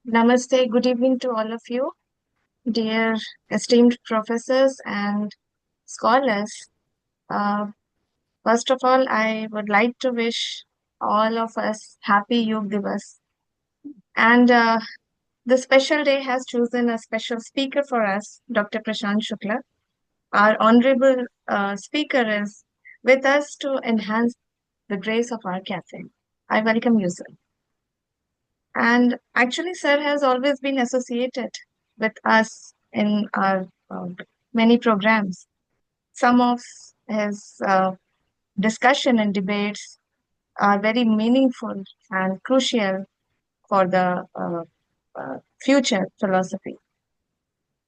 Namaste, good evening to all of you, dear esteemed professors and scholars. Uh, First of all, I would like to wish all of us happy Yog Divas. And the special day has chosen a special speaker for us, Dr. Prashant Shukla. Our honorable speaker is with us to enhance the grace of our cafe. I welcome you, sir. And actually, sir has always been associated with us in our many programs. Some of his discussion and debates are very meaningful and crucial for the future philosophy.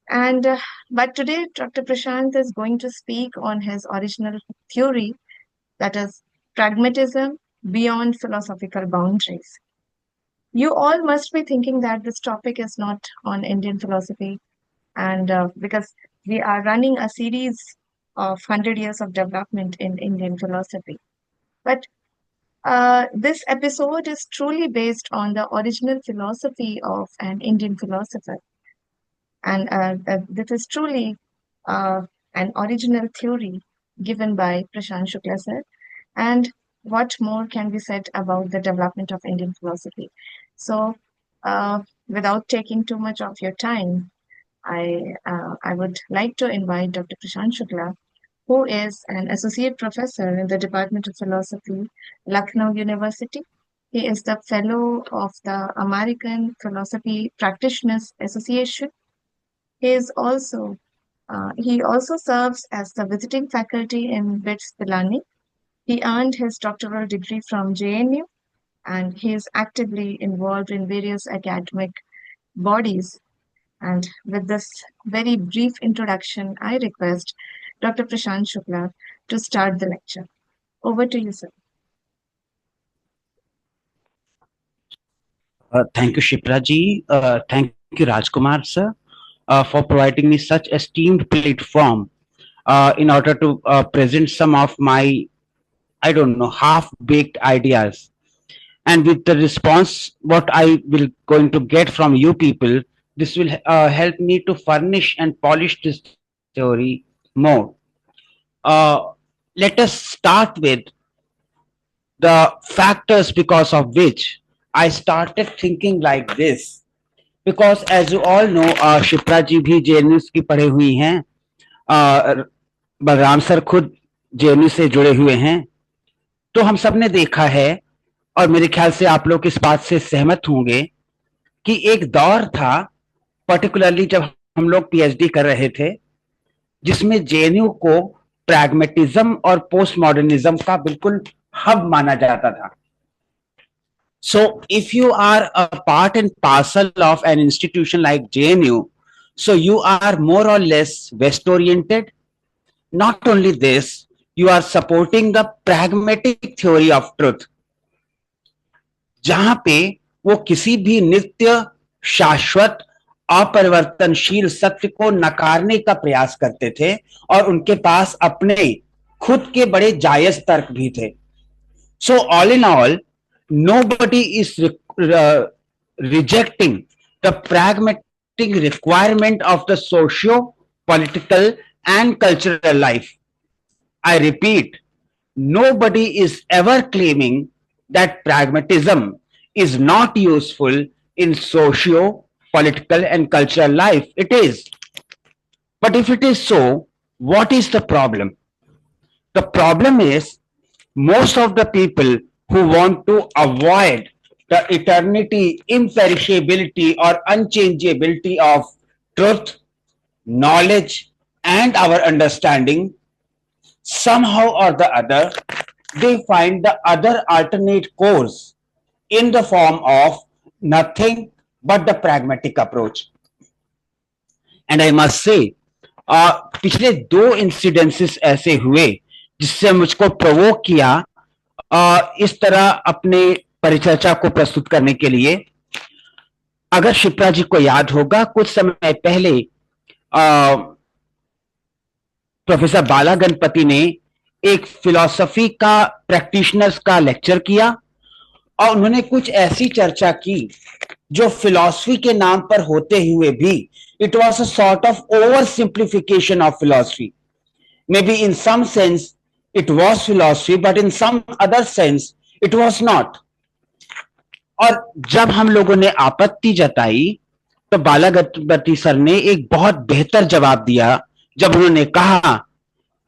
And but today, Dr. Prashant is going to speak on his original theory, that is pragmatism beyond philosophical boundaries. You all must be thinking that this topic is not on Indian philosophy, and because we are running a series of 100 years of development in Indian philosophy. But this episode is truly based on the original philosophy of an Indian philosopher. And this is truly uh, an original theory given by Prashant Shukla sir. And what more can be said about the development of Indian philosophy? So, without taking too much of your time, I would like to invite Dr. Prashant Shukla, who is an associate professor in the Department of Philosophy, Lucknow University. He is the fellow of the American Philosophy Practitioners Association. He is also he also serves as the visiting faculty in BITS Pilani. He earned his doctoral degree from JNU, and he is actively involved in various academic bodies. And with this very brief introduction, I request Dr. Prashant Shukla to start the lecture. Over to you, sir. Thank you, Shipra ji. Thank you, Rajkumar sir, for providing me such esteemed platform in order to present some of my, I don't know, half-baked ideas. And with the response, what I will going to get from you people, this will help me to furnish and polish this theory more. Uh, Let us start with the factors because of which I started thinking like this. Because as you all know, Shipra जी भी JNU की पढ़े हुई हैं, Balram sir खुद JNU से जुड़े हुए हैं, तो हम सब ने देखा है और मेरे ख्याल से आप लोग इस बात से सहमत होंगे कि एक दौर था, पर्टिकुलरली जब हम लोग पीएचडी कर रहे थे, जिसमें जेएनयू को प्रैग्मेटिज्म और पोस्ट मॉडर्निज्म का बिल्कुल हब माना जाता था. So if you are a part and parcel of an institution like JNU, so you are more or less West oriented. Not only this, you are supporting the pragmatic theory of truth, जहां पे वो किसी भी नित्य शाश्वत अपरिवर्तनशील सत्य को नकारने का प्रयास करते थे और उनके पास अपने खुद के बड़े जायज तर्क भी थे. So all in all, nobody is rejecting the pragmatic requirement of the socio political and cultural life. I repeat, nobody is ever claiming that pragmatism is not useful in socio political and cultural life. It is. But if it is so, what is the problem? The problem is most of the people who want to avoid the eternity, imperishability, or unchangeability of truth, knowledge, and our understanding, somehow or the other, they find the other alternate course in the form of nothing but the pragmatic approach. And I must say, पिछले दो incidences ऐसे हुए जिससे मुझको provoke किया इस तरह अपने परिचर्चा को प्रस्तुत करने के लिए. अगर शिप्रा जी को याद होगा, कुछ समय पहले प्रोफेसर बाला गणपति ने एक फिलॉसफी का प्रैक्टिशनर्स का लेक्चर किया और उन्होंने कुछ ऐसी चर्चा की जो फिलॉसफी के नाम पर होते हुए भी it was a sort of over simplification of philosophy. Maybe in some sense it was philosophy, but in some other sense it was not. और जब हम लोगों ने आपत्ति जताई तो बालागति सर ने एक बहुत बेहतर जवाब दिया, जब उन्होंने कहा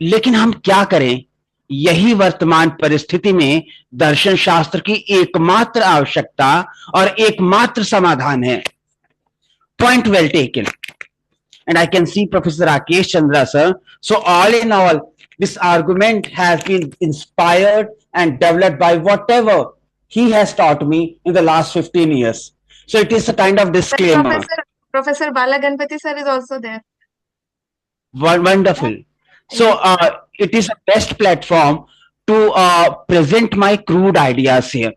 लेकिन हम क्या करें, यही वर्तमान परिस्थिति में दर्शन शास्त्र की एकमात्र आवश्यकता और एकमात्र समाधान है. Point well taken. And I can see Professor Rakesh Chandra sir. So all in all, this argument has been inspired and developed by whatever he has taught me in the last 15 years. So it is a kind of But disclaimer. Professor Balaganpati sir is also there. Wonderful. So Yes. it is a best platform to present my crude ideas here.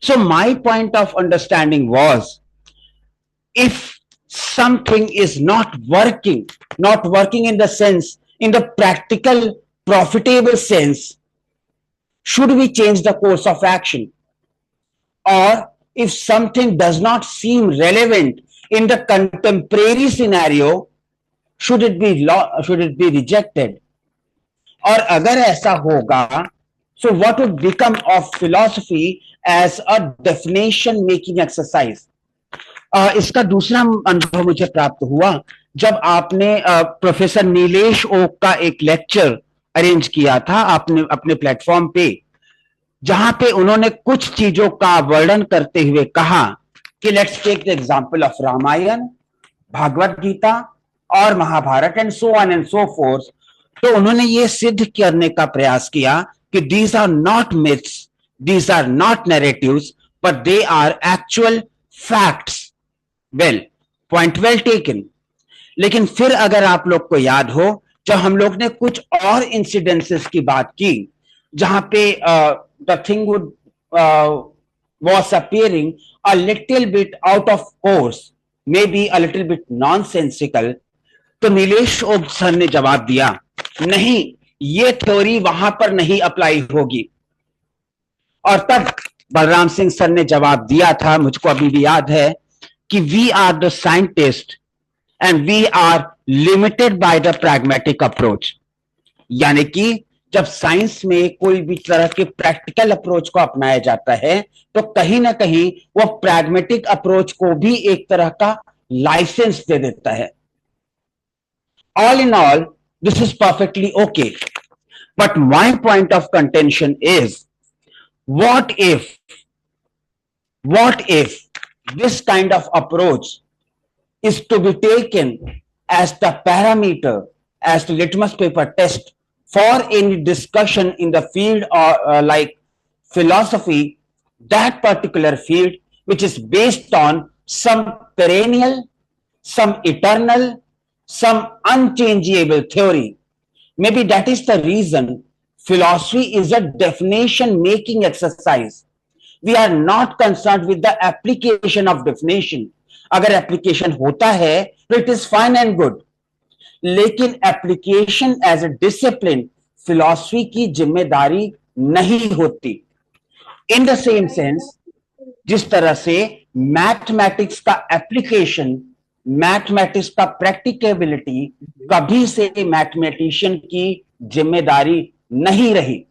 So my point of understanding was, if something is not working in the sense, in the practical, profitable sense, should we change the course of action? Or if something does not seem relevant in the contemporary scenario, should it be rejected? और अगर ऐसा होगा, so what would become of philosophy as a definition making exercise? इसका दूसरा अनुभव मुझे प्राप्त हुआ जब आपने प्रोफेसर नीलेश ओक का एक लेक्चर अरेंज किया था आपने अपने प्लेटफॉर्म पे, जहां पे उन्होंने कुछ चीजों का वर्णन करते हुए कहा कि let's take the example of Ramayana, Bhagavad Gita और Mahabharata and so on and so forth. तो उन्होंने ये सिद्ध करने का प्रयास किया कि these are not myths, these are not narratives, but they are actual facts. Well, point well taken. लेकिन फिर अगर आप लोग को याद हो, जब हम लोग ने कुछ और इंसिडेंसेस की बात की जहां पे the thing would was appearing a little bit out of course, maybe a little bit nonsensical, तो नीलेश ओक सर ने जवाब दिया नहीं, ये थ्योरी वहां पर नहीं अप्लाई होगी. और तब बलराम सिंह सर ने जवाब दिया था, मुझको अभी भी याद है, कि we are the scientist and we are limited by the pragmatic approach. यानी कि जब साइंस में कोई भी तरह के प्रैक्टिकल अप्रोच को अपनाया जाता है तो कहीं ना कहीं वो प्रैग्मेटिक अप्रोच को भी एक तरह का लाइसेंस दे देता है. All in all, this is perfectly okay. But my point of contention is, what if, what if this kind of approach is to be taken as the parameter, as the litmus paper test for any discussion in the field or like philosophy, that particular field which is based on some perennial, some eternal, some unchangeable theory. Maybe that is the reason philosophy is a definition making exercise. We are not concerned with the application of definition. अगर application होता है तो it is fine and good. लेकिन application as a discipline philosophy की जिम्मेदारी नहीं होती. In the same sense, जिस तरह से मैथमेटिक्स का एप्लीकेशन, मैथमेटिक्स का प्रैक्टिकेबिलिटी कभी से मैथमेटिशियन की जिम्मेदारी नहीं रही.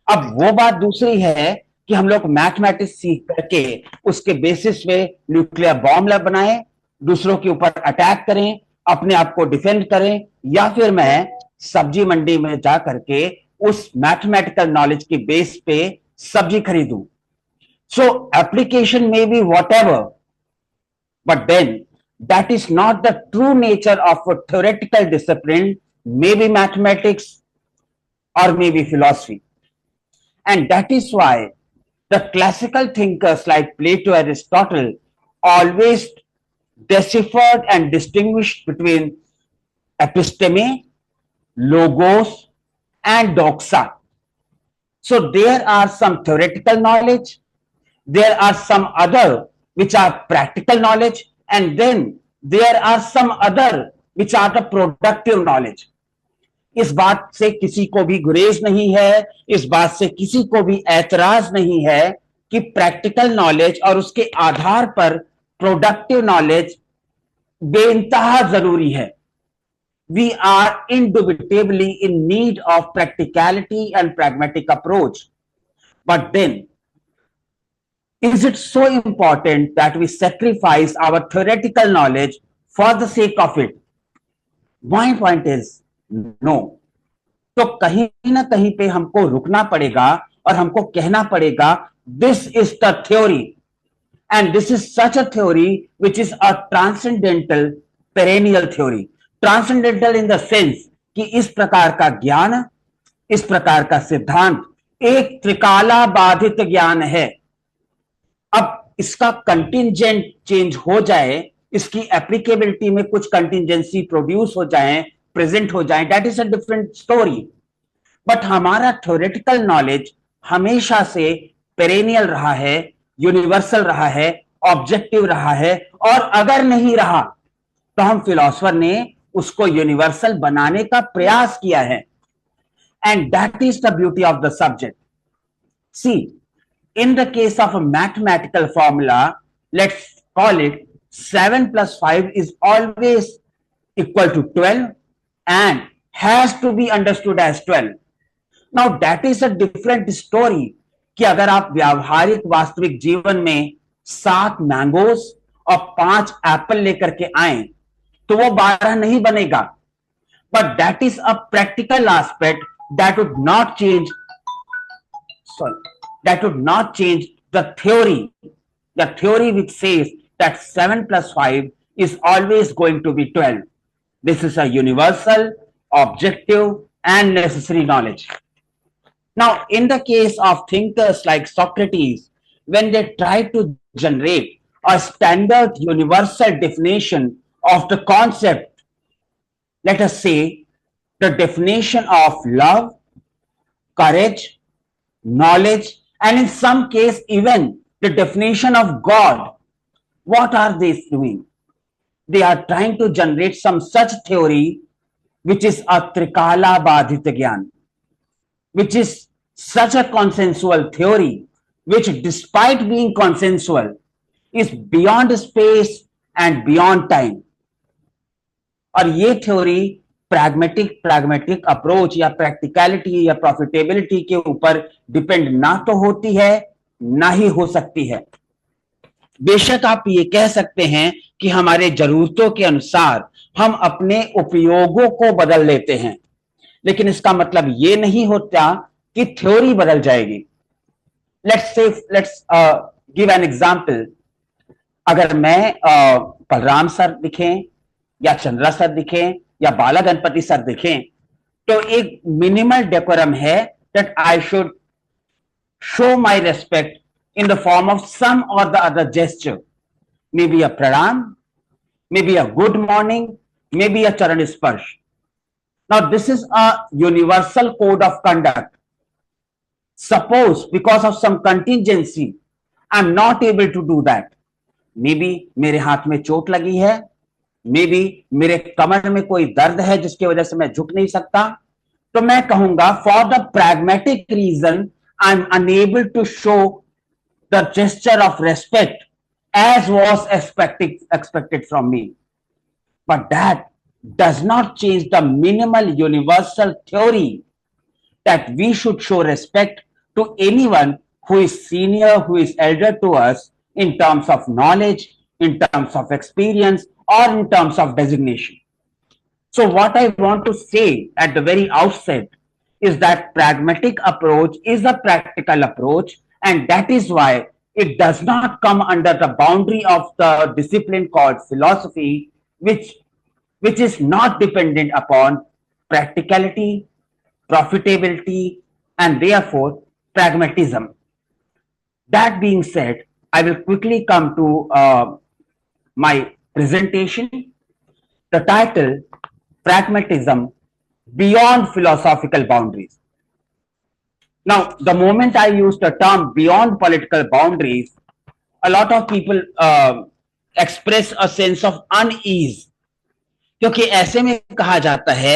अब वो बात दूसरी है कि हम लोग मैथमेटिक्स सीख करके उसके बेसिस पे न्यूक्लियर बॉम्ब बनाएं, दूसरों के ऊपर अटैक करें, अपने आप को डिफेंड करें, या फिर मैं सब्जी मंडी में जा करके उस मैथमेटिकल नॉलेज के बेस पे सब्जी खरीदूं. So application may be whatever, but then that is not the true nature of a theoretical discipline, maybe mathematics or maybe philosophy. And that is why the classical thinkers like Plato, Aristotle always deciphered and distinguished between episteme, logos, and doxa. So there are some theoretical knowledge, there are some other which are practical knowledge, and then there are some other which are the productive knowledge. इस बात से किसी को भी गुरेज नहीं है, इस बात से किसी को भी ऐतराज नहीं है कि प्रैक्टिकल नॉलेज और उसके आधार पर प्रोडक्टिव नॉलेज बेइंतहा जरूरी है. We are indubitably in need of practicality and pragmatic approach. But then, is it so important that we sacrifice our theoretical knowledge for the sake of it? My point is no. तो कहीं ना कहीं पे हमको रुकना पड़ेगा और हमको कहना पड़ेगा this is the theory and this is such a theory which is a transcendental perennial theory. Transcendental in the sense कि इस प्रकार का ज्ञान, इस प्रकार का सिद्धांत एक त्रिकाला बाधित ज्ञान है. अब इसका कंटिंजेंट चेंज हो जाए, इसकी एप्लीकेबिलिटी में कुछ कंटिंजेंसी प्रोड्यूस हो जाए, प्रेजेंट हो जाए, that is a different story. But हमारा थ्योरेटिकल नॉलेज हमेशा से पेरेनियल रहा है, यूनिवर्सल रहा है, ऑब्जेक्टिव रहा है, और अगर नहीं रहा तो हम फिलोसोफर ने उसको यूनिवर्सल बनाने का प्रयास किया है. And that is the beauty of the subject. See, in the case of a mathematical formula, let's call it 7 plus 5 is always equal to 12 and has to be understood as 12. Now that is a different story कि अगर आप व्यावहारिक वास्तविक जीवन में 7 mangoes और 5 Apple लेकर के आए तो वो 12 नहीं बनेगा. But that is a practical aspect that would not change, sorry, that would not change the theory which says that 7 plus 5 is always going to be 12. This is a universal, objective, and necessary knowledge. Now, in the case of thinkers like Socrates, when they try to generate a standard universal definition of the concept, let us say the definition of love, courage, knowledge, and in some case even the definition of God, what are they doing? They are trying to generate some such theory which is a Trikala Badhita Gyan, which is such a consensual theory, which despite being consensual is beyond space and beyond time. और ये theory pragmatic approach या practicality या profitability के ऊपर depend ना तो होती है ना ही हो सकती है. बेशक आप ये कह सकते हैं कि हमारे जरूरतों के अनुसार हम अपने उपयोगों को बदल लेते हैं, लेकिन इसका मतलब ये नहीं होता कि थ्योरी बदल जाएगी. Let's give an example. अगर मैं बलराम सर दिखें या चंद्रा सर दिखें या बाला गणपति सर दिखें तो एक मिनिमल डेकोरम है that I should show my respect in the form of some or the other gesture, maybe a pranam, maybe a good morning, maybe a charan sparsh. Now this is a universal code of conduct. Suppose because of some contingency I'm not able to do that, maybe मेरे हाथ में चोट लगी है, maybe मेरे कमर में कोई दर्द है जिसकी वजह से मैं झुक नहीं सकता, तो मैं कहूंगा for the pragmatic reason I'm unable to show the gesture of respect as was expected from me. But that does not change the minimal universal theory that we should show respect to anyone who is senior, who is elder to us in terms of knowledge, in terms of experience, or in terms of designation. So what I want to say at the very outset is that pragmatic approach is a practical approach, and that is why it does not come under the boundary of the discipline called philosophy, which is not dependent upon practicality, profitability, and therefore pragmatism. That being said, I will quickly come to my presentation. The title, Pragmatism Beyond Philosophical Boundaries. Now, the moment I use the term beyond political boundaries, a lot of people express a sense of unease, क्योंकि ऐसे में कहा जाता है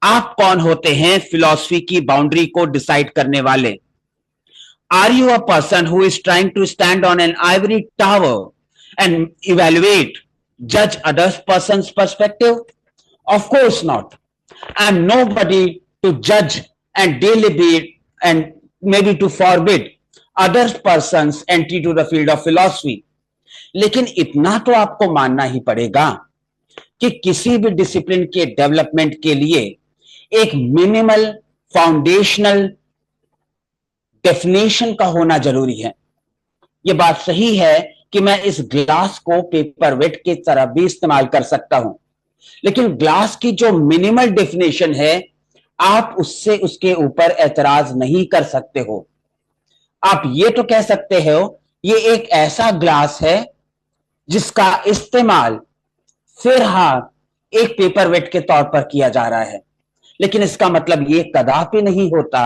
आप कौन होते हैं फिलॉसफी की बाउंड्री को डिसाइड करने वाले. Are you a person who is trying to stand on an ivory tower and evaluate, judge others person's perspective? Of course not. I'm nobody to judge and deliberate and maybe to forbid other person's entry to the field of philosophy. लेकिन इतना तो आपको मानना ही पड़ेगा कि किसी भी discipline के डेवलपमेंट के लिए एक मिनिमल फाउंडेशनल डेफिनेशन का होना जरूरी है। यह बात सही है कि मैं इस ग्लास को पेपर वेट की तरह भी इस्तेमाल कर सकता हूं, लेकिन ग्लास की जो मिनिमल डेफिनेशन है आप उससे उसके ऊपर एतराज नहीं कर सकते हो। आप ये तो कह सकते हो ये एक ऐसा ग्लास है जिसका इस्तेमाल फिर एक पेपर वेट के तौर पर किया जा रहा है, लेकिन इसका मतलब ये कदापि नहीं होता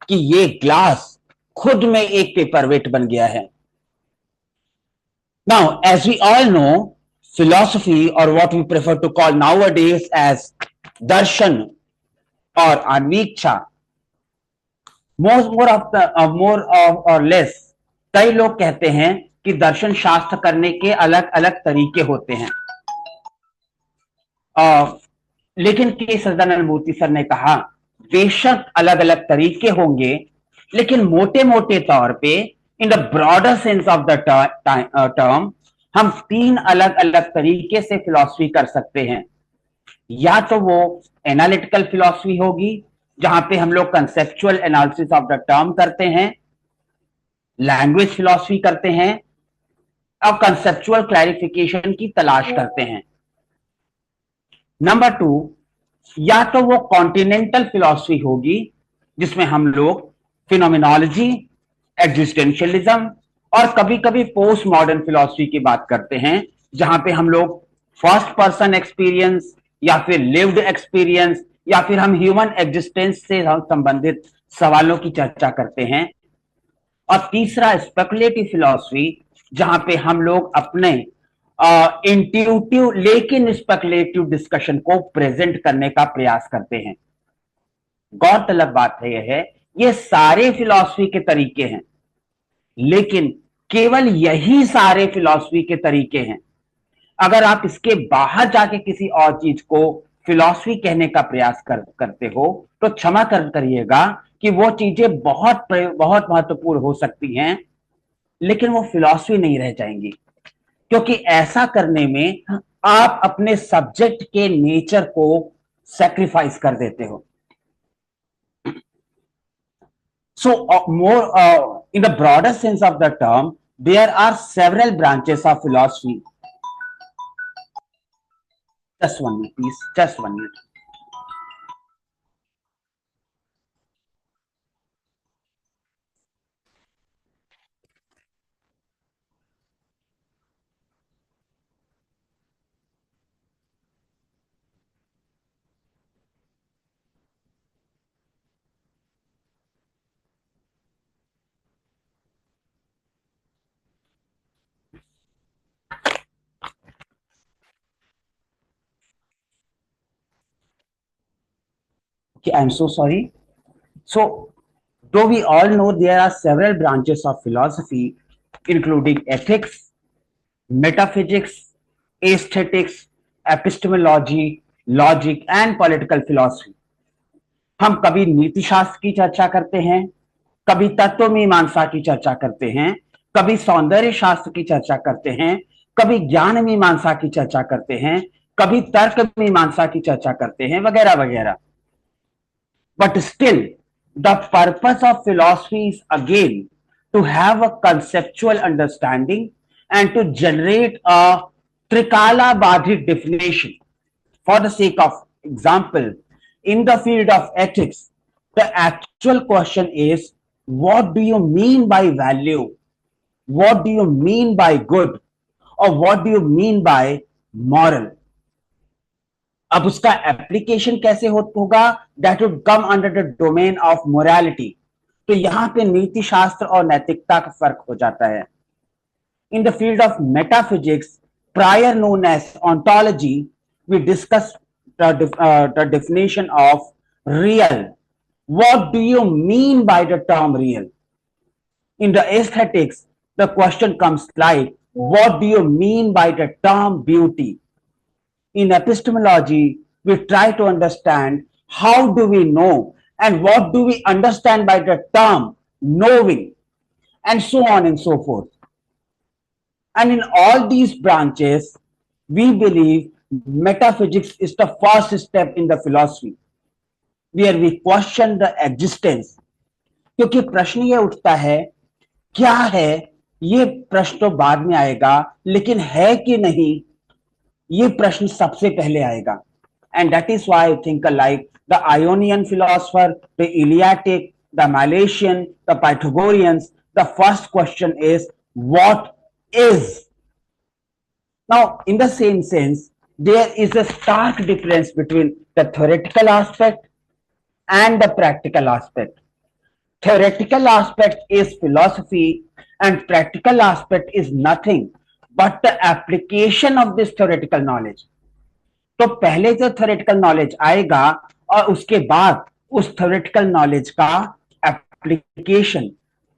कि ये ग्लास खुद में एक पेपर वेट बन गया है। Now, as we all know, philosophy, or what we prefer to call nowadays as darshan or anviksha, more or less, कई लोग कहते हैं कि दर्शन शास्त्र करने के अलग अलग तरीके होते हैं। लेकिन के सदानंद मूर्ति सर ने कहा बेशक अलग अलग तरीके होंगे, लेकिन मोटे मोटे तौर पे in the broader sense of the term हम तीन अलग अलग तरीके से फिलॉसफी कर सकते हैं। या तो वो एनालिटिकल फिलॉसफी होगी जहां पे हम लोग conceptual analysis of the term करते हैं, लैंग्वेज फिलॉसफी करते हैं और कंसेप्चुअल क्लैरिफिकेशन की तलाश करते हैं। नंबर टू, या तो वो कॉन्टिनेंटल फिलॉसफी होगी जिसमें हम लोग फिनोमिनोलॉजी, एग्जिस्टेंशियलिज्म और कभी कभी पोस्ट मॉडर्न फिलॉसफी की बात करते हैं, जहां पे हम लोग फर्स्ट पर्सन एक्सपीरियंस या फिर लिव्ड एक्सपीरियंस या फिर हम ह्यूमन एग्जिस्टेंस से संबंधित सवालों की चर्चा करते हैं। और तीसरा स्पेकुलेटिव फिलॉसफी, जहां पे हम लोग अपने इंट्यूटिव लेकिन स्पेकुलेटिव डिस्कशन को प्रेजेंट करने का प्रयास करते हैं। गौरतलब बात है यह है ये सारे फिलॉसफी के तरीके हैं, लेकिन केवल यही सारे फिलॉसफी के तरीके हैं। अगर आप इसके बाहर जाके किसी और चीज को फिलॉसफी कहने का प्रयास करते हो तो क्षमा करिएगा कि वो चीजें बहुत बहुत महत्वपूर्ण हो सकती हैं, लेकिन वो फिलॉसफी नहीं रह जाएंगी, क्योंकि ऐसा करने में आप अपने सब्जेक्ट के नेचर को सैक्रिफाइस कर देते हो। So, in the broader sense of the term, there are several branches of philosophy. Just 1 minute, please. Just 1 minute. Okay, I'm so sorry. So, though we all know there are several branches of philosophy, including ethics, metaphysics, aesthetics, epistemology, logic, and political philosophy. हम कभी नीति शास्त्र की चर्चा करते हैं, कभी तत्व मीमांसा की चर्चा करते हैं, कभी सौंदर्य शास्त्र की चर्चा करते हैं, कभी ज्ञान मीमांसा की चर्चा करते हैं, कभी तर्क मीमांसा की चर्चा करते हैं, वगैरह वगैरह। But still, the purpose of philosophy is again to have a conceptual understanding and to generate a Trikala-Badhi definition. For the sake of example, in the field of ethics, the actual question is, what do you mean by value? What do you mean by good? Or what do you mean by moral? अब उसका application कैसे होगा, that would come under the domain of morality. तो यहां पे नीति शास्त्र और नैतिकता का फर्क हो जाता है। In the field of metaphysics, prior known as ontology, we discuss the definition of real. What do you mean by the term real? In the aesthetics, the question comes like, what do you mean by the term beauty? In epistemology, we try to understand how do we know and what do we understand by the term knowing, and so on and so forth. And in all these branches, we believe metaphysics is the first step in the philosophy, where we question the existence. क्योंकि प्रश्न ये उठता है, क्या है, ये प्रश्न तो बाद में आएगा, लेकिन है कि नहीं, ये प्रश्न सबसे पहले आएगा. And that is why I think like the Ionian philosopher, the Eleatic, the Milesian, the Pythagoreans, the first question is, what is? Now, in the same sense, there is a stark difference between the theoretical aspect and the practical aspect. Theoretical aspect is philosophy, and practical aspect is nothing but the application of this theoretical knowledge. तो पहले जो theoretical knowledge आएगा और उसके बाद उस theoretical knowledge का application,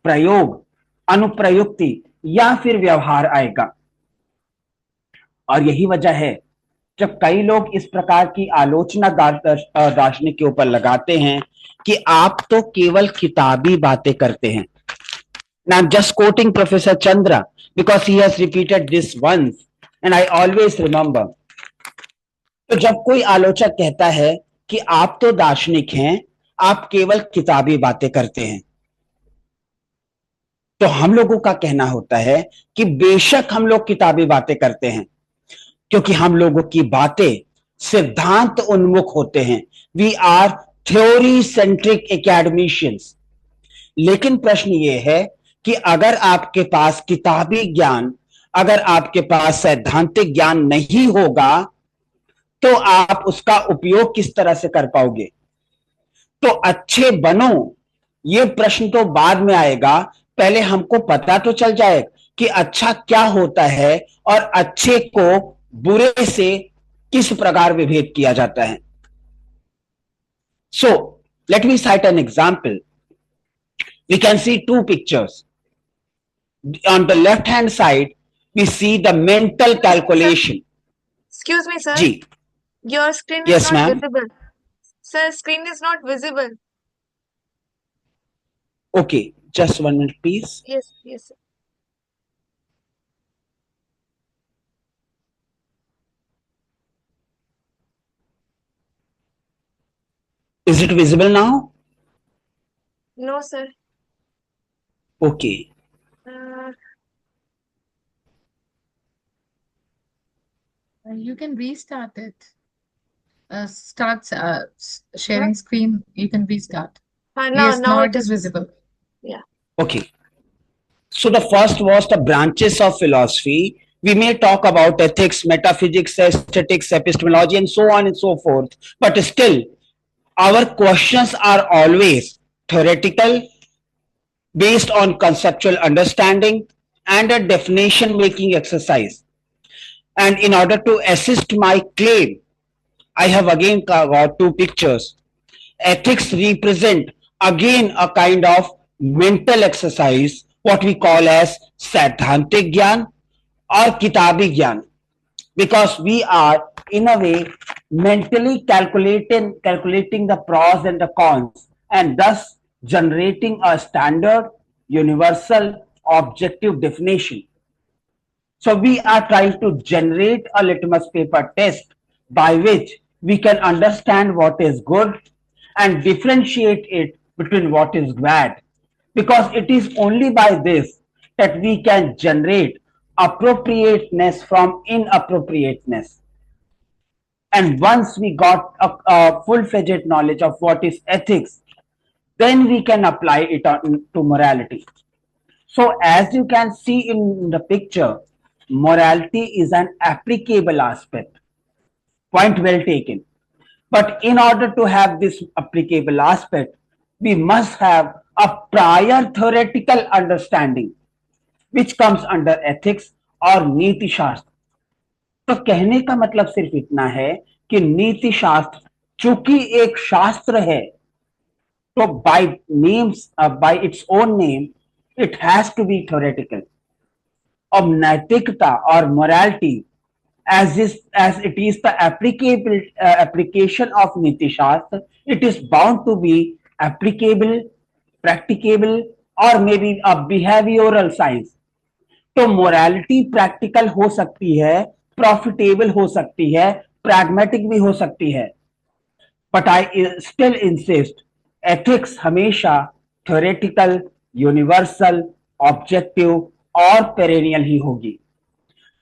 प्रयोग, अनुप्रयुक्ति या फिर व्यवहार आएगा. और यही वजह है जब कई लोग इस प्रकार की आलोचना दार्शनिक के ऊपर लगाते हैं कि आप तो केवल किताबी बातें करते हैं. And I'm just quoting Professor Chandra because he has repeated this once and I always remember. तो जब कोई आलोचक कहता है कि आप तो दार्शनिक हैं, आप केवल किताबी बातें करते हैं, तो हम लोगों का कहना होता है कि बेशक हम लोग किताबी बातें करते हैं, क्योंकि हम लोगों की बातें सिद्धांत उन्मुख होते हैं. We are theory centric academicians. लेकिन प्रश्न यह है कि अगर आपके पास किताबी ज्ञान, अगर आपके पास सैद्धांतिक ज्ञान नहीं होगा, तो आप उसका उपयोग किस तरह से कर पाओगे? तो अच्छे बनो, ये प्रश्न तो बाद में आएगा. पहले हमको पता तो चल जाए कि अच्छा क्या होता है और अच्छे को बुरे से किस प्रकार विभेद किया जाता है. So let me site an example. We can see two pictures. On the left hand side, we see the mental calculation. Excuse me, sir. जी. Your screen Yes, is not ma'am. visible. Sir, screen is not visible. Okay, just 1 minute, please. Yes, yes, sir. Is it visible now? No, sir. Okay. Uh, You can restart it. Start sharing screen. You can restart. no, Yes, now now it it is is. visible. Yeah. Okay. So the first was the branches of philosophy. We may talk about ethics, metaphysics, aesthetics, epistemology, and so on and so forth. But still, our questions are always theoretical, based on conceptual understanding, and a definition making exercise. And in order to assist my claim, I have again got two pictures. Ethics represent again a kind of mental exercise, what we call as Saddhantik Gyan or Kitabi Gyan, because we are in a way mentally calculating the pros and the cons, and thus generating a standard, universal, objective definition. So we are trying to generate a litmus paper test by which we can understand what is good and differentiate it between what is bad, because it is only by this that we can generate appropriateness from inappropriateness. And once we got a full-fledged knowledge of what is ethics, then we can apply it to morality. So as you can see in the picture, morality is an applicable aspect. Point well taken. But in order to have this applicable aspect, we must have a prior theoretical understanding, which comes under ethics और नीति शास्त्र. तो कहने का मतलब सिर्फ इतना है कि नीति शास्त्र चूंकि एक शास्त्र है, तो by its own name, It has to be theoretical. Of naitikta or morality, as it is the applicable application of Niti Shastra, it is bound to be applicable, practicable, or maybe a behavioral science. तो morality practical हो सकती है, profitable हो सकती है, pragmatic भी हो सकती है, but I still insist ethics हमेशा थ्योरेटिकल, यूनिवर्सल, ऑब्जेक्टिव और पेरेनियल ही होगी.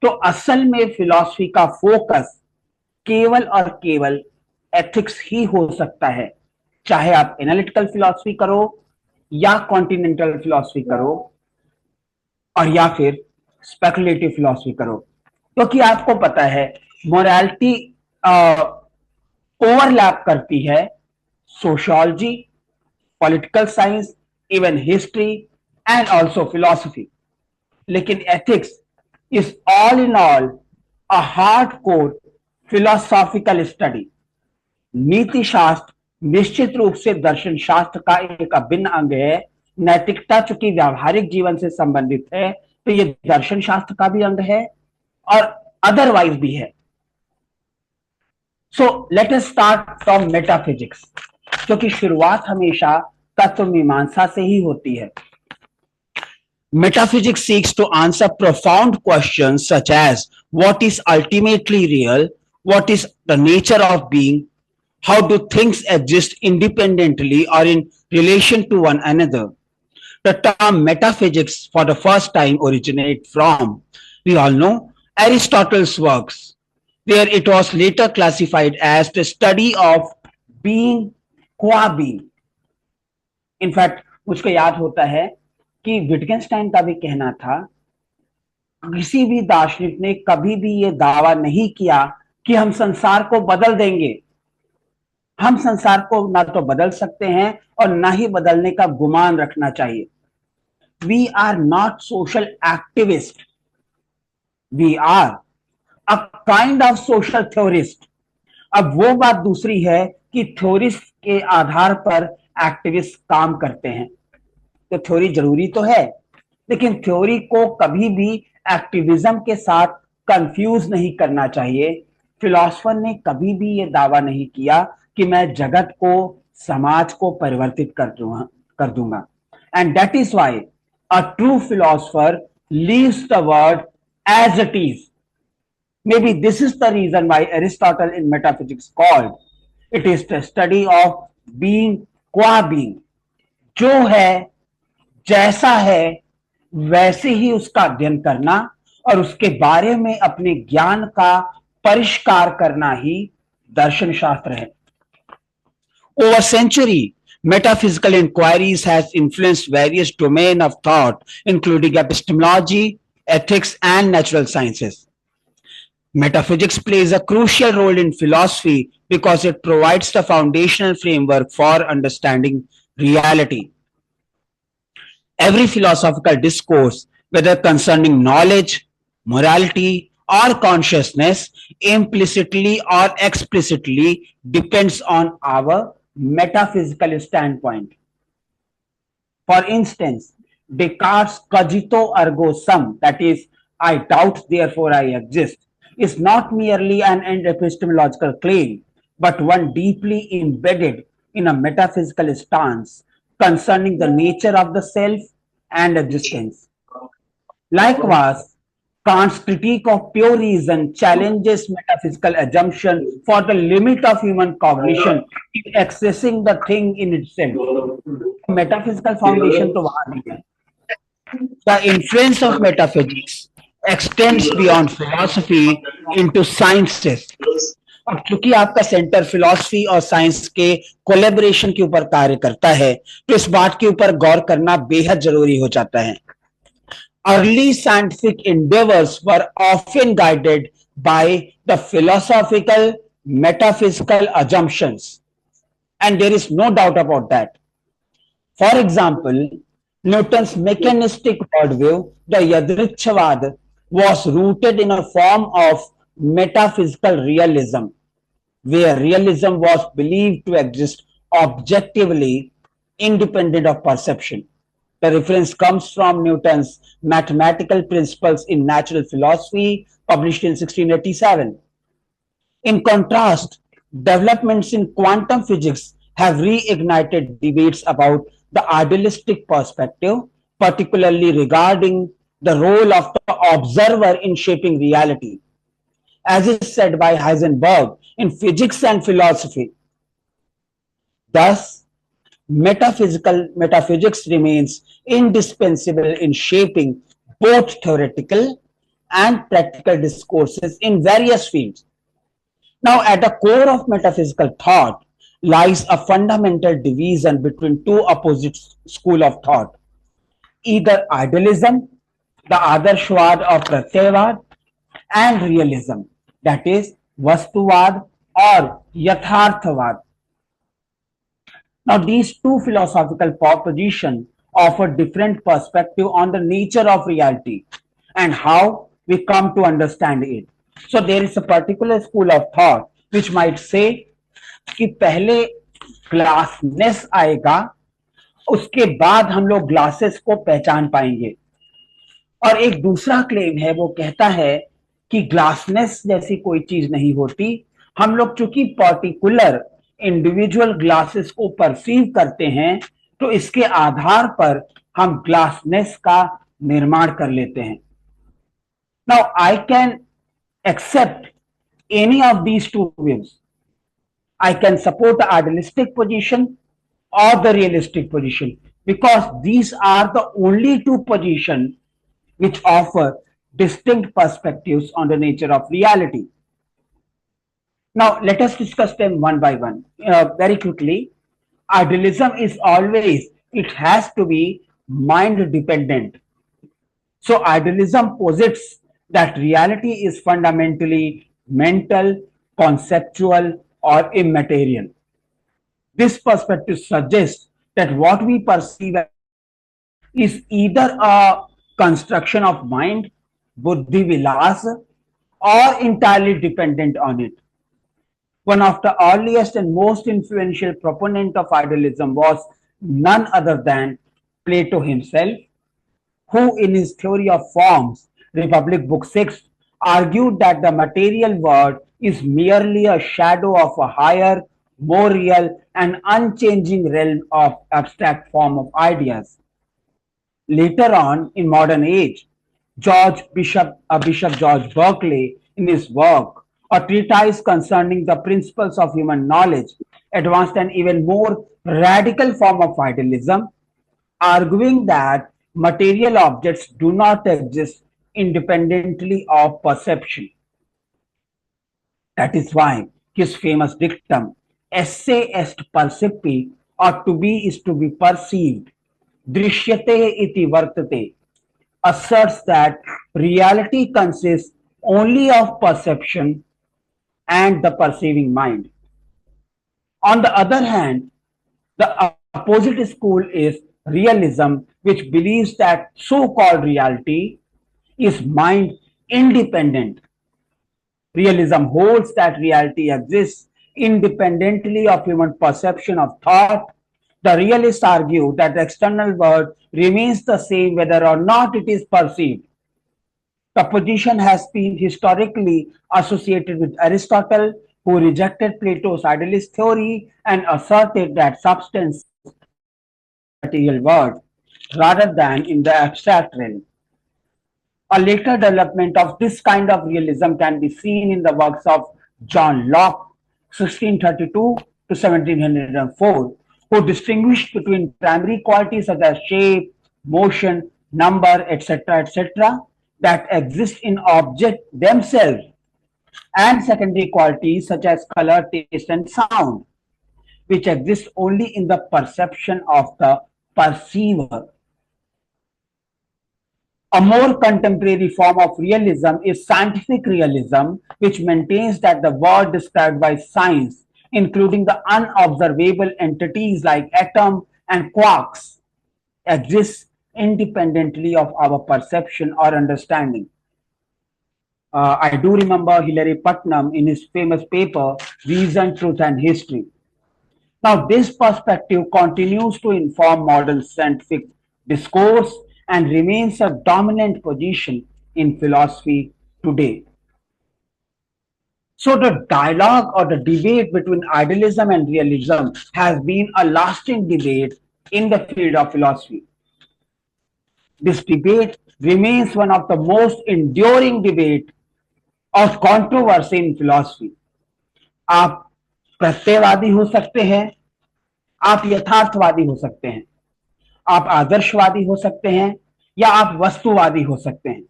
तो असल में फिलॉसफी का फोकस केवल और केवल एथिक्स ही हो सकता है, चाहे आप एनालिटिकल फिलॉसफी करो या कॉन्टिनेंटल फिलॉसफी करो और या फिर स्पेकुलेटिव फिलॉसफी करो. क्योंकि आपको पता है मोरालिटी ओवरलैप करती है sociology, political science, even history and also philosophy. लेकिन ethics is all in all a hard core philosophical study. नीति शास्त्र निश्चित रूप से दर्शन शास्त्र का एक अभिन्न अंग है. नैतिकता चूंकि व्यावहारिक जीवन से संबंधित है, तो ये दर्शन शास्त्र का भी अंग है और अदरवाइज भी है. So let us start from metaphysics, क्योंकि शुरुआत हमेशा तत्व मीमांसा से ही होती है. Metaphysics seeks to answer profound questions such as what is ultimately real, what is the nature of being, how do things exist independently or in relation to one another. The term metaphysics for the first time originate from, we all know, Aristotle's works, where it was later classified as the study of being qua being. In fact, मुझको याद होता है कि विटगेनस्टाइन का भी कहना था, किसी भी दार्शनिक ने कभी भी ये दावा नहीं किया कि हम संसार को बदल देंगे. हम संसार को ना तो बदल सकते हैं और ना ही बदलने का गुमान रखना चाहिए. We are not social activist, we are a kind of social theorist. अब वो बात दूसरी है कि थ्योरिस्ट के आधार पर एक्टिविस्ट काम करते हैं. तो थ्योरी जरूरी तो है, लेकिन थ्योरी को कभी भी एक्टिविज्म के साथ कंफ्यूज नहीं करना चाहिए. फिलोसफर ने कभी भी यह दावा नहीं किया कि मैं जगत को, समाज को परिवर्तित कर दूंगा. And that is why a true philosopher leaves the word as it is. Maybe this is the reason why Aristotle in metaphysics called it is the study of being qua being. जो है, जैसा है, वैसे ही उसका अध्ययन करना और उसके बारे में अपने ज्ञान का परिष्कार करना ही दर्शन शास्त्र है. Over century, metaphysical inquiries has influenced various domains of thought, including epistemology, ethics, and natural sciences. Metaphysics plays a crucial role in philosophy because it provides the foundational framework for understanding reality. Every philosophical discourse, whether concerning knowledge, morality, or consciousness, implicitly or explicitly depends on our metaphysical standpoint. For instance, Descartes' cogito ergo sum, that is, I doubt, therefore I exist, is not merely an epistemological claim, but one deeply embedded in a metaphysical stance concerning the nature of the self and existence. Likewise, Kant's critique of pure reason challenges metaphysical assumption for the limit of human cognition in accessing the thing in itself. Metaphysical foundation तो वहां नहीं है. The influence of metaphysics extends beyond philosophy into sciences. अब चूंकि आपका centre philosophy और science के collaboration के ऊपर कार्य करता है, तो इस बात के ऊपर गौर करना बेहद जरूरी हो जाता है. Early scientific endeavors were often guided by the philosophical, metaphysical assumptions, and there is no doubt about that. For example, Newton's mechanistic worldview, the Yadrichyavad, was rooted in a form of metaphysical realism, where realism was believed to exist objectively, independent of perception. The reference comes from Newton's Mathematical Principles in Natural Philosophy, published in 1687. In contrast, developments in quantum physics have reignited debates about the idealistic perspective, particularly regarding the role of the observer in shaping reality. As is said by Heisenberg in Physics and Philosophy, thus, metaphysics remains indispensable in shaping both theoretical and practical discourses in various fields. Now, at the core of metaphysical thought lies a fundamental division between two opposite schools of thought, either idealism, the Adarshwad of Pratyavad, and realism, that is, Vastuvad or Yatharthavad. Now, these two philosophical propositions offer different perspective on the nature of reality and how we come to understand it. So, there is a particular school of thought which might say कि पहले ग्लासनेस आएगा, उसके बाद हम लोग glasses को पहचान पाएंगे. और एक दूसरा क्लेम है, वो कहता है कि ग्लासनेस जैसी कोई चीज नहीं होती, हम लोग चूंकि पर्टिकुलर इंडिविजुअल ग्लासेस को परसीव करते हैं तो इसके आधार पर हम ग्लासनेस का निर्माण कर लेते हैं. Now I can accept any of these two views. I can support the idealistic position or the realistic position because these are the only two positions which offer distinct perspectives on the nature of reality. Now, let us discuss them one by one. Very quickly, idealism is always, it has to be mind dependent. So, idealism posits that reality is fundamentally mental, conceptual, or immaterial. This perspective suggests that what we perceive as reality is either a construction of mind, buddhi vilas, or entirely dependent on it. One of the earliest and most influential proponents of idealism was none other than Plato himself, who in his theory of forms, Republic Book 6, argued that the material world is merely a shadow of a higher, more real and unchanging realm of abstract form of ideas. Later on, in modern age, Bishop George Berkeley, in his work, a treatise concerning the principles of human knowledge, advanced an even more radical form of idealism, arguing that material objects do not exist independently of perception. That is why his famous dictum, esse est percipi, or to be is to be perceived, drishyate iti vartate, asserts that reality consists only of perception and the perceiving mind. On the other hand, the opposite school is realism, which believes that so-called reality is mind independent. Realism holds that reality exists independently of human perception of thought. The realists argue that the external world remains the same whether or not it is perceived. The position has been historically associated with Aristotle, who rejected Plato's idealist theory and asserted that substance exists in the material world rather than in the abstract realm. A later development of this kind of realism can be seen in the works of John Locke, 1632 to 1704, who distinguished between primary qualities such as shape, motion, number, etc., that exist in objects themselves, and secondary qualities such as color, taste, and sound, which exist only in the perception of the perceiver. A more contemporary form of realism is scientific realism, which maintains that the world described by science, including the unobservable entities like atoms and quarks, exists independently of our perception or understanding. I do remember Hilary Putnam in his famous paper, Reason, Truth and History. Now, this perspective continues to inform modern scientific discourse and remains a dominant position in philosophy today. So the dialogue or the debate between idealism and realism has been a lasting debate in the field of philosophy. This debate remains one of the most enduring debate of controversy in philosophy. आप प्रत्ययवादी हो सकते हैं, आप यथार्थवादी हो सकते हैं, आप आदर्शवादी हो सकते हैं या आप वस्तुवादी हो सकते हैं,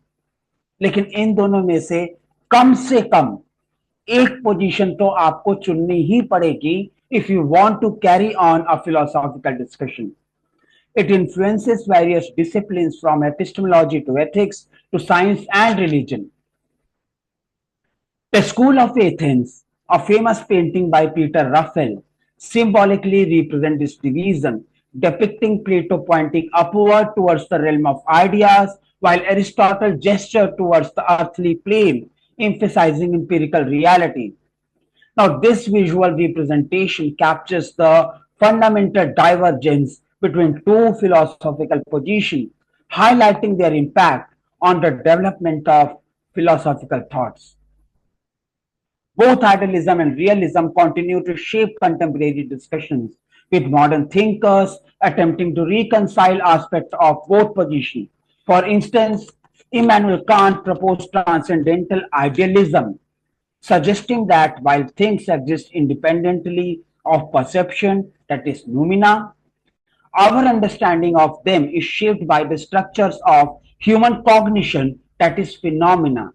लेकिन इन दोनों में से कम एक पोजीशन तो आपको चुननी ही पड़ेगी if you want to carry on a philosophical discussion. It influences various disciplines from epistemology to ethics to science and religion. The School of Athens, a famous painting by Peter Raphael, symbolically represents this division, depicting Plato pointing upward towards the realm of ideas, while Aristotle gestured towards the earthly plane, emphasizing empirical reality. Now, this visual representation captures the fundamental divergence between two philosophical positions, highlighting their impact on the development of philosophical thoughts. Both idealism and realism continue to shape contemporary discussions, with modern thinkers attempting to reconcile aspects of both positions. For instance, Immanuel Kant proposed transcendental idealism, suggesting that while things exist independently of perception, that is, noumena, our understanding of them is shaped by the structures of human cognition, that is, phenomena.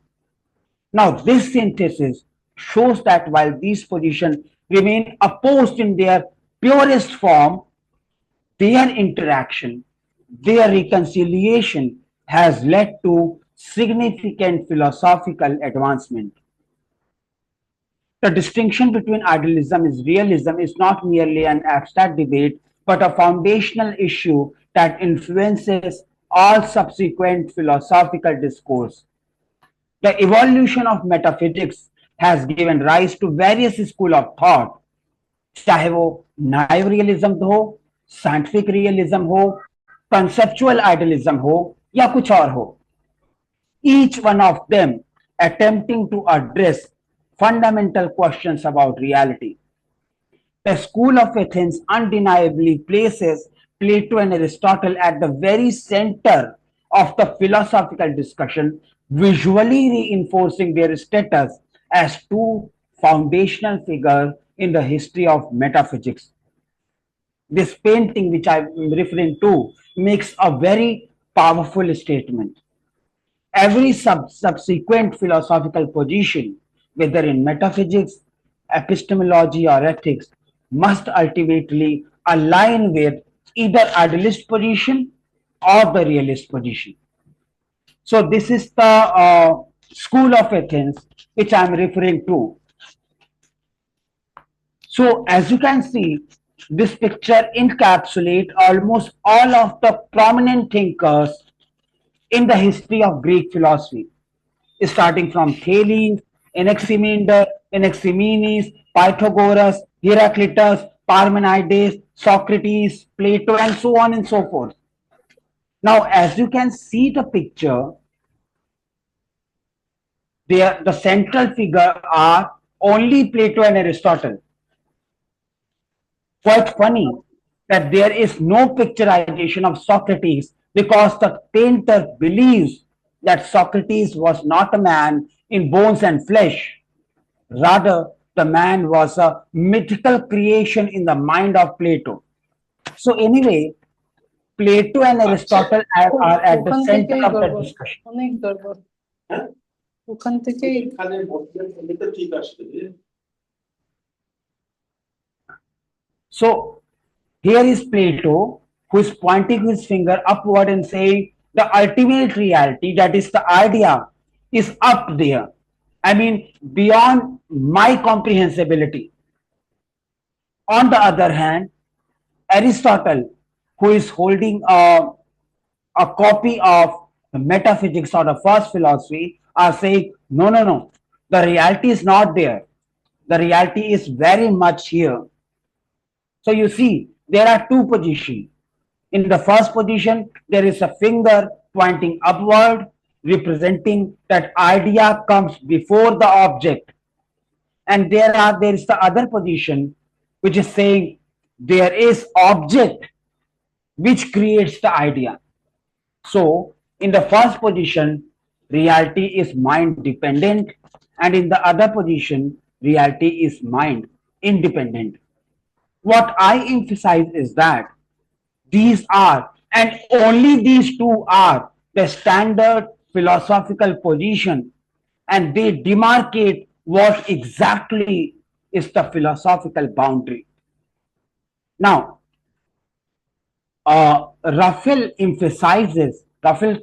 Now, this synthesis shows that while these positions remain opposed in their purest form, their interaction, their reconciliation has led to significant philosophical advancement. The distinction between idealism and realism is not merely an abstract debate, but a foundational issue that influences all subsequent philosophical discourse. The evolution of metaphysics has given rise to various schools of thought, चाहे वो naive realism हो, scientific realism हो, conceptual idealism हो या कुछ और हो. Each one of them attempting to address fundamental questions about reality. The School of Athens undeniably places Plato and Aristotle at the very center of the philosophical discussion, visually reinforcing their status as two foundational figures in the history of metaphysics. This painting, which I'm referring to, makes a very powerful statement. Every subsequent philosophical position, whether in metaphysics, epistemology, or ethics, must ultimately align with either idealist position or the realist position. So this is the School of Athens which I am referring to. So as you can see, this picture encapsulates almost all of the prominent thinkers in the history of Greek philosophy, starting from Thales, Anaximenes, Pythagoras, Heraclitus, Parmenides, Socrates, Plato, and so on and so forth. Now, as you can see the picture, there the central figure are only Plato and Aristotle. Quite funny that there is no picturization of Socrates because the painter believes that Socrates was not a man in bones and flesh. Rather, the man was a mythical creation in the mind of Plato. So, anyway, Plato and Aristotle are at the ওখান center থেকেই of the গড়বড়, discussion. অনেক গড়বড়, ওখান থেকেই So, here is Plato who is pointing his finger upward and saying, the ultimate reality, that is the idea, is up there. I mean, beyond my comprehensibility. On the other hand, Aristotle, who is holding a copy of the metaphysics or the first philosophy, are saying, no, no, no, the reality is not there. The reality is very much here. So you see, there are two positions. In the first position, there is a finger pointing upward, representing that idea comes before the object. And there is the other position, which is saying there is object which creates the idea. So, in the first position, reality is mind dependent, and in the other position, reality is mind independent. What I emphasize is that these are, and only these two are, the standard philosophical position, and they demarcate what exactly is the philosophical boundary. Now, Raphael's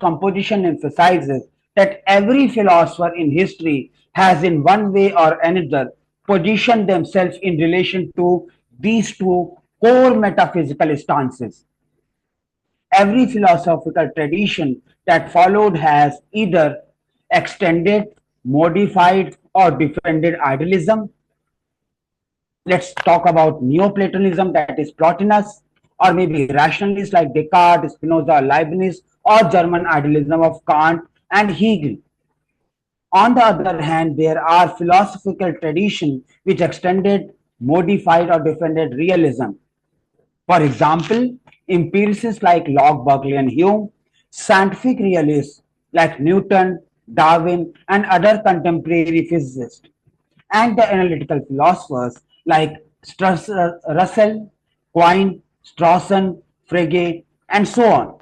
composition emphasizes that every philosopher in history has, in one way or another, positioned themselves in relation to these two core metaphysical stances. Every philosophical tradition that followed has either extended, modified, or defended idealism. Let's talk about Neoplatonism, that is Plotinus, or maybe rationalists like Descartes, Spinoza, Leibniz, or German idealism of Kant and Hegel. On the other hand, there are philosophical traditions which extended, modified, or defended realism. For example, empiricists like Locke, Berkeley, and Hume, scientific realists like Newton, Darwin, and other contemporary physicists, and the analytical philosophers like Russell, Quine, Strawson, Frege, and so on.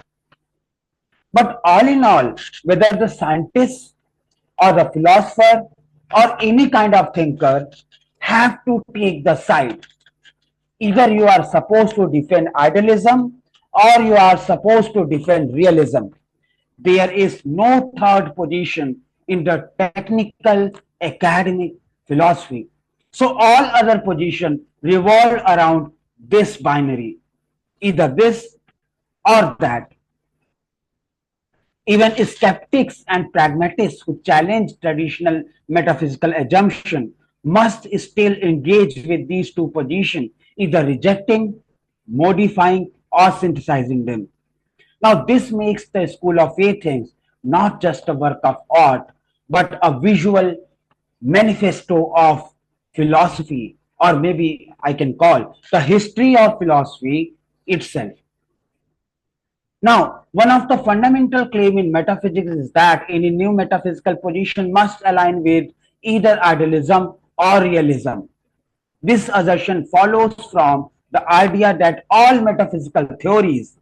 But all in all, whether the scientist or the philosopher or any kind of thinker have to take the side. Either you are supposed to defend idealism or you are supposed to defend realism. There is no third position in the technical academic philosophy. So all other positions revolve around this binary, either this or that. Even skeptics and pragmatists who challenge traditional metaphysical assumption must still engage with these two positions, either rejecting, modifying, or synthesizing them. Now, this makes the School of Athens not just a work of art, but a visual manifesto of philosophy, or maybe I can call the history of philosophy itself. Now, one of the fundamental claims in metaphysics is that any new metaphysical position must align with either idealism or realism. This assertion follows from the idea that all metaphysical theories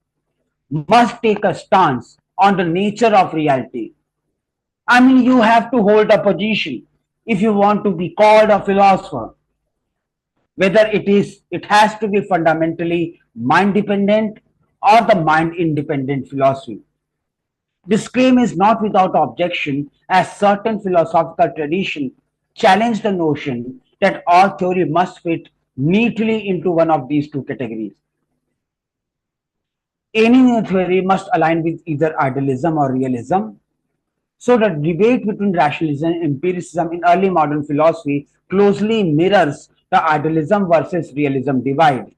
must take a stance on the nature of reality. I mean, you have to hold a position if you want to be called a philosopher, whether it has to be fundamentally mind dependent or the mind independent philosophy. This claim is not without objection, as certain philosophical traditions challenge the notion that all theory must fit neatly into one of these two categories. Any new theory must align with either idealism or realism. So the debate between rationalism and empiricism in early modern philosophy closely mirrors the idealism versus realism divide.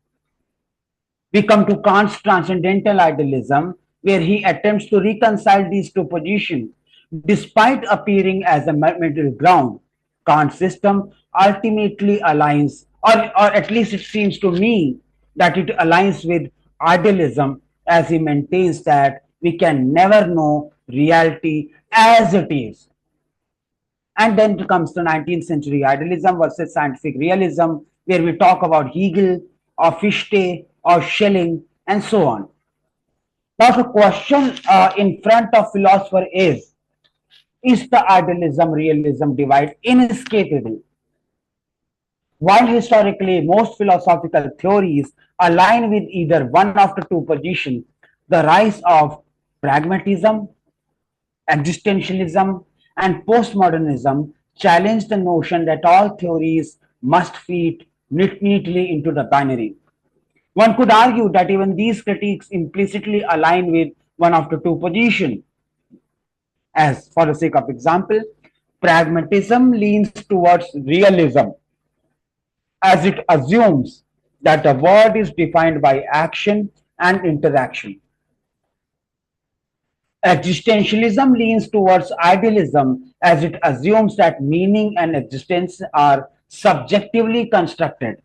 We come to Kant's transcendental idealism, where he attempts to reconcile these two positions. Despite appearing as a middle ground, Kant's system ultimately aligns, or at least it seems to me that it aligns with idealism, as he maintains that we can never know reality as it is. And then comes the 19th century idealism versus scientific realism, where we talk about Hegel or Fichte or Schelling and so on. Now, the question in front of philosopher is the idealism realism divide inescapable? While historically most philosophical theories align with either one of the two positions, the rise of pragmatism, existentialism, and postmodernism challenge the notion that all theories must fit neatly into the binary. One could argue that even these critiques implicitly align with one of the two positions. As for the sake of example, pragmatism leans towards realism, as it assumes that the world is defined by action and interaction. Existentialism leans towards idealism as it assumes that meaning and existence are subjectively constructed,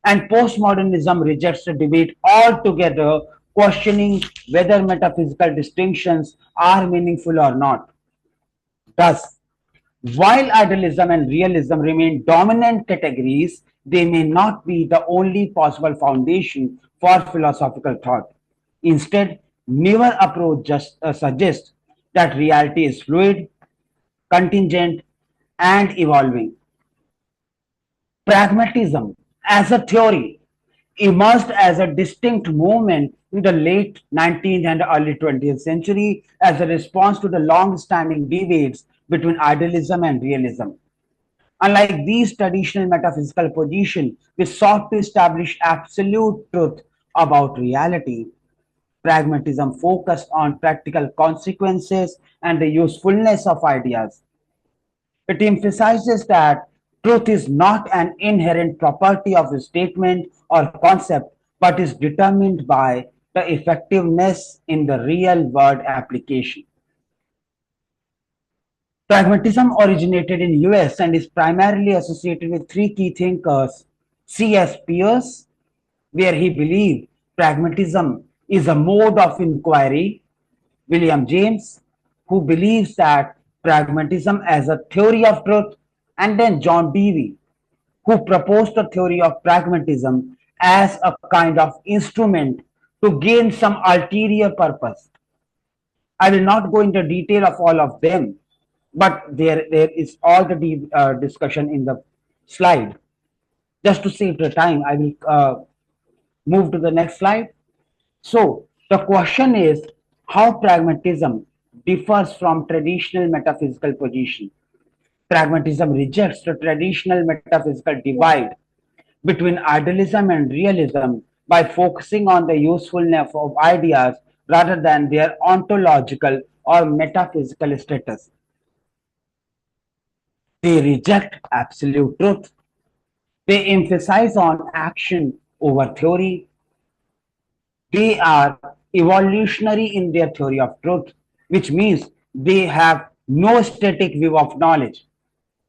and postmodernism rejects the debate altogether, questioning whether metaphysical distinctions are meaningful or not. Thus, while idealism and realism remain dominant categories, they may not be the only possible foundation for philosophical thought. Instead, neither approach just suggests that reality is fluid, contingent, and evolving. Pragmatism, as a theory, emerged as a distinct movement in the late 19th and early 20th century as a response to the long-standing debates between idealism and realism. Unlike these traditional metaphysical positions, which sought to establish absolute truth about reality, pragmatism focused on practical consequences and the usefulness of ideas. It emphasizes that truth is not an inherent property of a statement or concept, but is determined by the effectiveness in the real world application. Pragmatism originated in US and is primarily associated with three key thinkers: C.S. Peirce, where he believed pragmatism is a mode of inquiry; William James, who believes that pragmatism as a theory of truth; and then John Dewey, who proposed the theory of pragmatism as a kind of instrument to gain some ulterior purpose. I will not go into detail of all of them, but there is all the discussion in the slide. Just to save the time, I will move to the next slide. So the question is how pragmatism differs from traditional metaphysical position. Pragmatism rejects the traditional metaphysical divide between idealism and realism by focusing on the usefulness of ideas rather than their ontological or metaphysical status. They reject absolute truth. They emphasize on action over theory. They are evolutionary in their theory of truth, which means they have no static view of knowledge.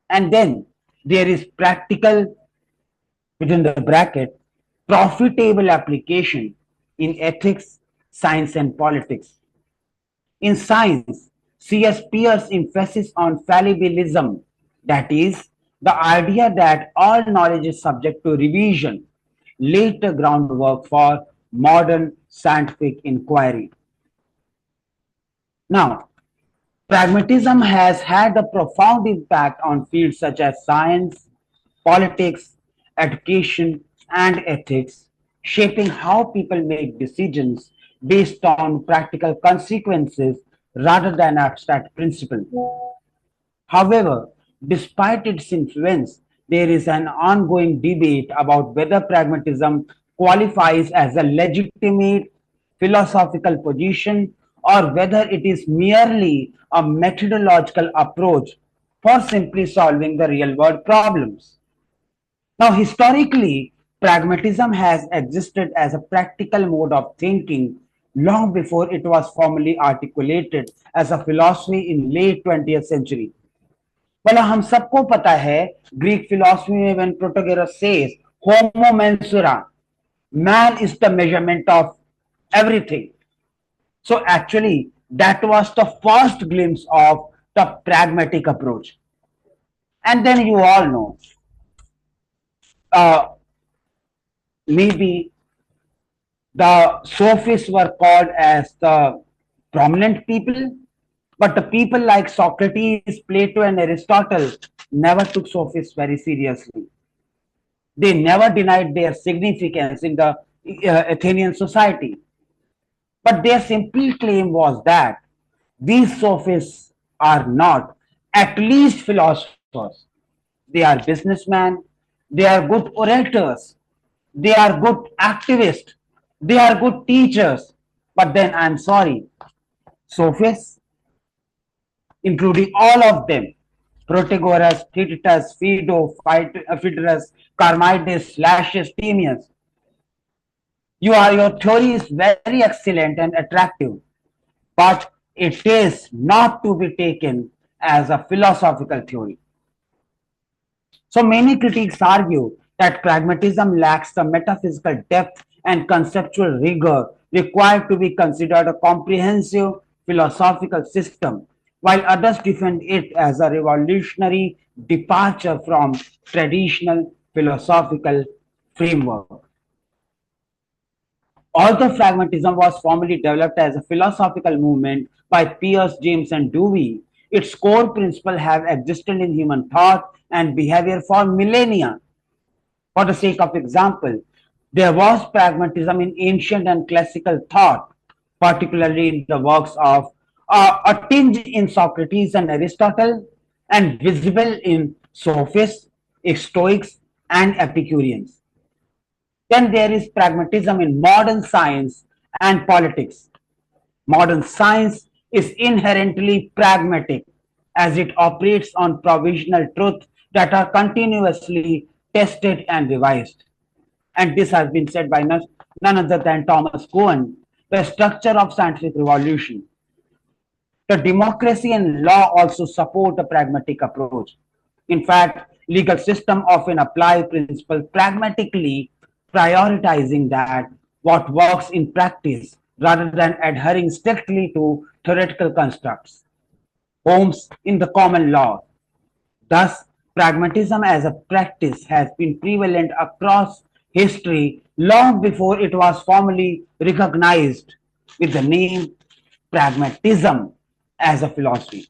And then there is practical, within the bracket, profitable application in ethics, science, and politics. In science, C.S. Peirce emphasis on fallibilism, that is, the idea that all knowledge is subject to revision, laid the groundwork for modern scientific inquiry. Now, pragmatism has had a profound impact on fields such as science, politics, education, and ethics, shaping how people make decisions based on practical consequences rather than abstract principles. However, despite its influence, there is an ongoing debate about whether pragmatism qualifies as a legitimate philosophical position or whether it is merely a methodological approach for simply solving the real world problems. Now, historically, pragmatism has existed as a practical mode of thinking long before it was formally articulated as a philosophy in late 20th century. भला हम सबको पता है Greek philosophy में when Protagoras says homo mensura, man is the measurement of everything. So actually that was the first glimpse of the pragmatic approach. And then you all know, uh, maybe the sophists were called as the prominent people, but the people like Socrates, Plato, and Aristotle never took sophists very seriously. They never denied their significance in the Athenian society. But their simple claim was that these sophists are not at least philosophers. They are businessmen, they are good orators, they are good activists, they are good teachers. But then I'm sorry, sophists, including all of them, Protagoras, Theaetetus, Phaedrus, Charmides, Laches, Timaeus, Your theory is very excellent and attractive, but it is not to be taken as a philosophical theory. So many critics argue that pragmatism lacks the metaphysical depth and conceptual rigor required to be considered a comprehensive philosophical system, while others defend it as a revolutionary departure from traditional philosophical framework. Although pragmatism was formally developed as a philosophical movement by Pierce, James, and Dewey, its core principles have existed in human thought and behavior for millennia. For the sake of example, there was pragmatism in ancient and classical thought, particularly in the works of a tinge in Socrates and Aristotle, and visible in Sophists, Stoics, and Epicureans. Then there is pragmatism in modern science and politics. Modern science is inherently pragmatic as it operates on provisional truth that are continuously tested and revised. And this has been said by none other than Thomas Cohen. The structure of scientific revolution. The democracy and law also support a pragmatic approach. In fact, legal systems often apply principles pragmatically, prioritizing that what works in practice rather than adhering strictly to theoretical constructs. Homes in the common law. Thus, pragmatism as a practice has been prevalent across history long before it was formally recognized with the name pragmatism as a philosophy.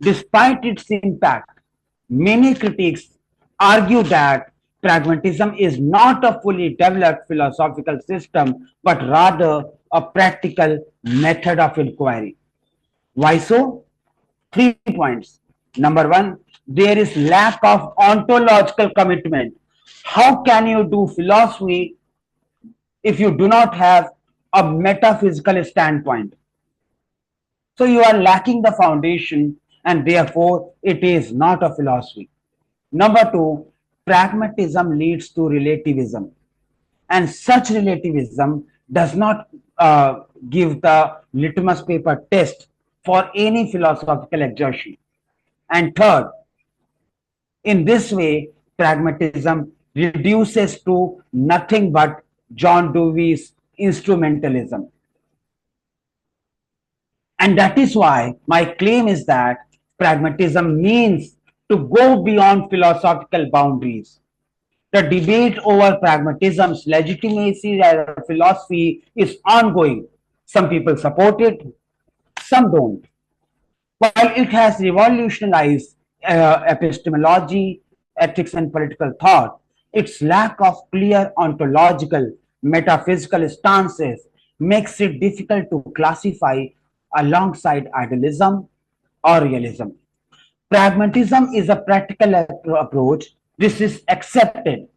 Despite its impact, many critics argue that pragmatism is not a fully developed philosophical system, but rather a practical method of inquiry. Why so? 3 points. Number one, there is lack of ontological commitment. How can you do philosophy if you do not have a metaphysical standpoint? So you are lacking the foundation and therefore it is not a philosophy. Number two, pragmatism leads to relativism, and such relativism does not give the litmus paper test for any philosophical exertion. And third, in this way, pragmatism reduces to nothing but John Dewey's instrumentalism. And that is why my claim is that pragmatism means to go beyond philosophical boundaries. The debate over pragmatism's legitimacy as a philosophy is ongoing. Some people support it, some don't. While it has revolutionized epistemology, ethics, and political thought, its lack of clear ontological, metaphysical stances makes it difficult to classify alongside idealism or realism. Pragmatism is a practical approach. This is accepted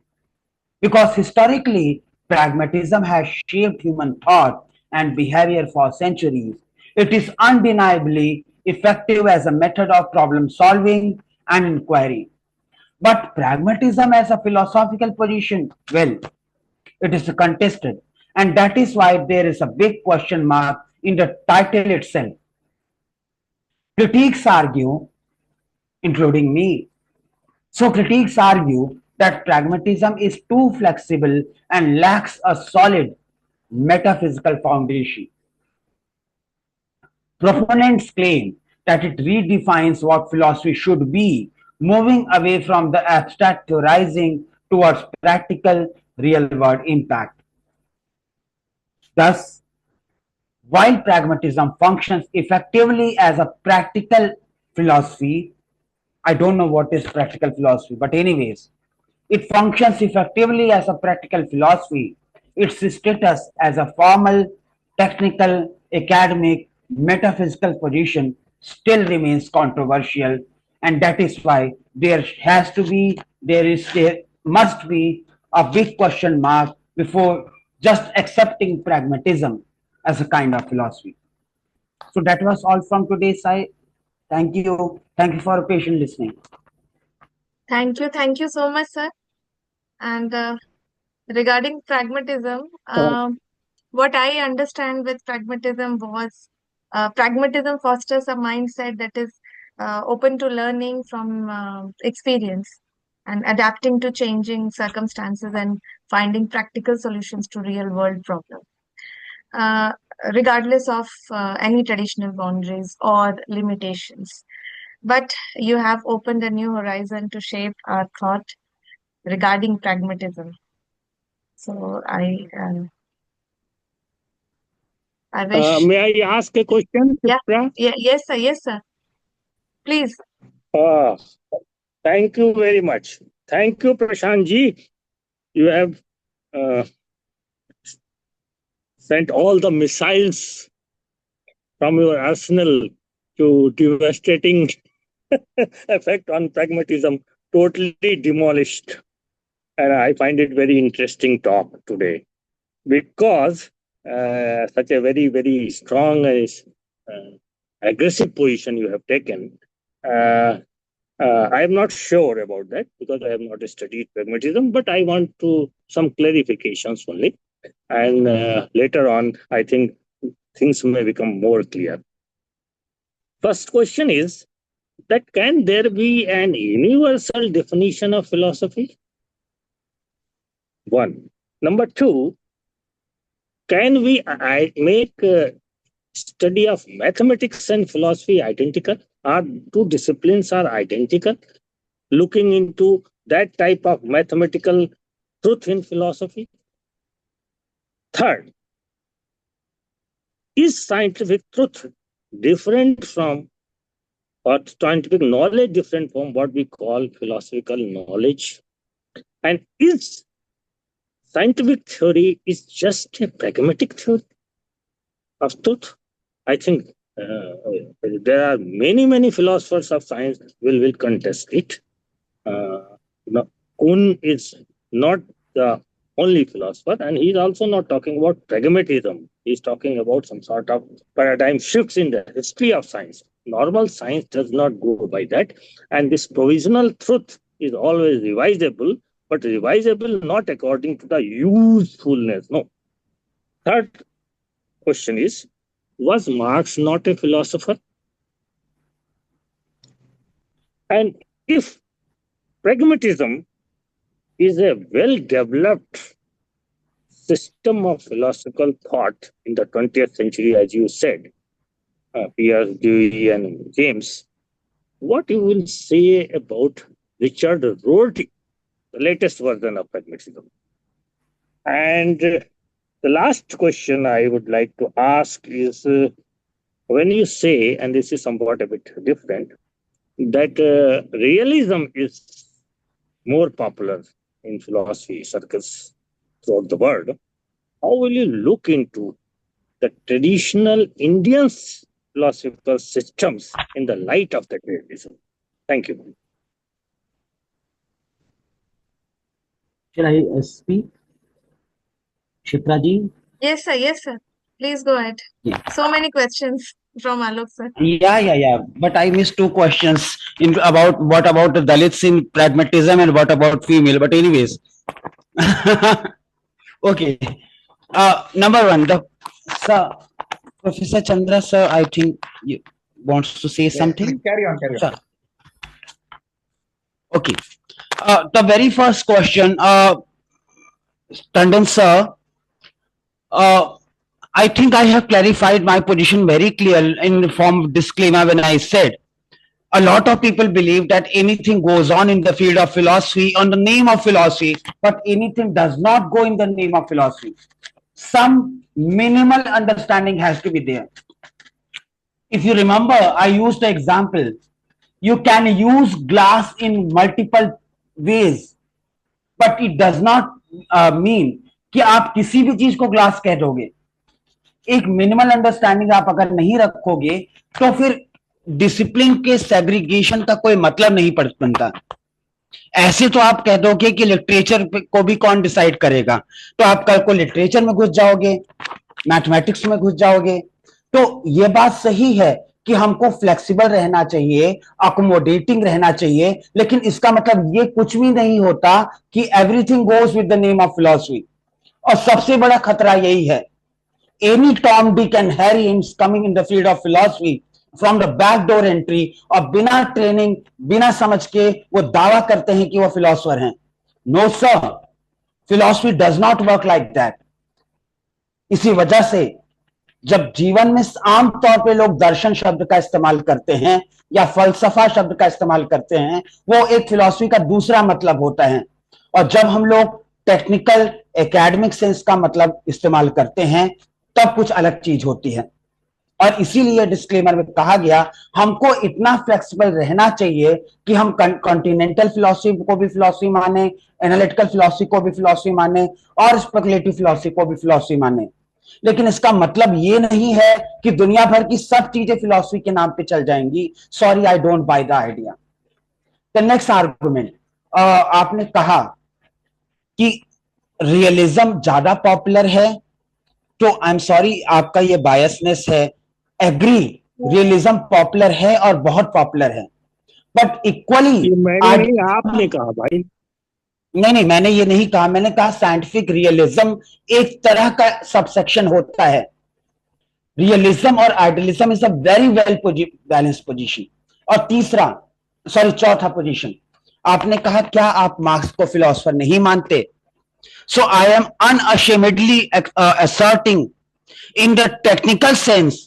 because historically, pragmatism has shaped human thought and behavior for centuries. It is undeniably effective as a method of problem solving and inquiry. But pragmatism as a philosophical position, well, it is contested. And that is why there is a big question mark in the title itself. Critics argue, including me, so critics argue that pragmatism is too flexible and lacks a solid metaphysical foundation. Proponents claim that it redefines what philosophy should be, moving away from the abstract theorizing towards practical real world impact. Thus, while pragmatism functions effectively as a practical philosophy, I don't know what is practical philosophy, but anyways, it functions effectively as a practical philosophy. Its status as a formal, technical, academic, metaphysical position still remains controversial, and that is why there must be a big question mark before just accepting pragmatism as a kind of philosophy. So that was all from today's side. Thank you. Thank you for patient listening. Thank you so much, sir. And regarding pragmatism, what I understand with pragmatism was pragmatism fosters a mindset that is open to learning from experience and adapting to changing circumstances and finding practical solutions to real world problems, uh, regardless of any traditional boundaries or limitations. But you have opened a new horizon to shape our thought regarding pragmatism. So I wish, May I ask a question, yeah, Shukla? yeah, yes, sir. Please. Uh, Thank you very much. Thank you, Prashant ji. You have uh, sent all the missiles from your arsenal to devastating effect on pragmatism, totally demolished. And I find it very interesting talk today because such a very, very strong and aggressive position you have taken. Uh, I am not sure about that because I have not studied pragmatism, but I want to some clarifications only. And later on, I think things may become more clear. First question is that can there be an universal definition of philosophy? One. Number two, can we make study of mathematics and philosophy identical? Are two disciplines are identical? Looking into that type of mathematical truth in philosophy. Third, is scientific truth different from or scientific knowledge different from what we call philosophical knowledge? And is scientific theory is just a pragmatic theory of truth? I think there are many philosophers of science will contest it. No, Kuhn is not the only philosopher, and he's also not talking about pragmatism. He's talking about some sort of paradigm shifts in the history of science. Normal science does not go by that, and this provisional truth is always revisable, but revisable not according to the usefulness. No. Third question is: was Marx not a philosopher? And if pragmatism is a well developed system of philosophical thought in the 20th century, as you said, Pierre, Dewey, and James, what you will say about Richard Rorty, the latest version of pragmatism? And the last question I would like to ask is when you say, and this is somewhat a bit different, that realism is more popular in philosophy circles throughout the world, how will you look into the traditional Indian philosophical systems in the light of the realism? Thank you. Shall I speak, Shipra ji? Yes, sir. Please go ahead. Yeah. So many questions from Alok, sir. Yeah. But I missed two questions in about what about the Dalits in pragmatism and what about female. But anyways, okay. Number one, the sir, Professor Chandra sir, I think you wants to say Yes, something. please carry on, carry on. Sir. Okay. The very first question, Tandon sir, uh, I think I have clarified my position very clear in the form of disclaimer when I said a lot of people believe that anything goes on in the field of philosophy on the name of philosophy, but anything does not go in the name of philosophy. Some minimal understanding has to be there. If you remember, I used the example, you can use glass in multiple ways, but it does not mean कि आप किसी भी चीज को glass कह दोगे. एक minimal understanding आप अगर नहीं रखोगे तो फिर डिसिप्लिन के सेग्रीगेशन का कोई मतलब नहीं बनता. ऐसे तो आप कह दोगे कि लिटरेचर को भी कौन डिसाइड करेगा, तो आप कल को लिटरेचर में घुस जाओगे, मैथमेटिक्स में घुस जाओगे. तो ये बात सही है कि हमको फ्लेक्सिबल रहना चाहिए, अकोमोडेटिंग रहना चाहिए, लेकिन इसका मतलब ये कुछ भी नहीं होता कि everything goes with the name of philosophy. और सबसे बड़ा खतरा यही है, any Tom Dick and Harry is coming in the field of philosophy from the back door entry, और बिना ट्रेनिंग, बिना समझ के वो दावा करते हैं कि वो फिलोसफर हैं। No sir, philosophy does not work like that. इसी वजह से जब जीवन में आमतौर पे लोग दर्शन शब्द का इस्तेमाल करते हैं या फलसफा शब्द का इस्तेमाल करते हैं, वो एक फिलॉसफी का दूसरा मतलब होता है। और जब हम लोग टेक्निकल एकेडमिक सेंस का मतलब इस्तेमाल करते हैं, तब कुछ अलग चीज होती है। और इसीलिए डिस्क्लेमर में कहा गया, हमको इतना फ्लेक्सिबल रहना चाहिए कि हम कॉन्टिनेंटल फिलॉसफी को भी फिलॉसफी माने, एनालिटिकल फिलॉसफी को भी फिलॉसफी माने, और स्पेकुलेटिव फिलॉसफी को भी फिलॉसफी माने। लेकिन इसका मतलब ये नहीं है कि दुनिया भर की सब चीजें फिलॉसफी के नाम पे चल जाएंगी। Sorry, I don't by the idea. The next argument, आपने कहा कि रियलिज्म ज्यादा पॉपुलर है, तो आई एम सॉरी, आपका ये बायसनेस है। एग्री, रियलिज्म पॉपुलर है और बहुत पॉपुलर है, बट इक्वली ये मैंने आज, नहीं, आपने कहा भाई। नहीं नहीं, मैंने ये नहीं कहा, मैंने कहा साइंटिफिक रियलिज्म एक तरह का सबसेक्शन होता है। रियलिज्म और idealism is a very well balance position. और तीसरा, सॉरी, चौथा पोजीशन, आपने कहा क्या आप मार्क्स को फिलोसफर नहीं मानते? So I am unashamedly asserting, in the technical sense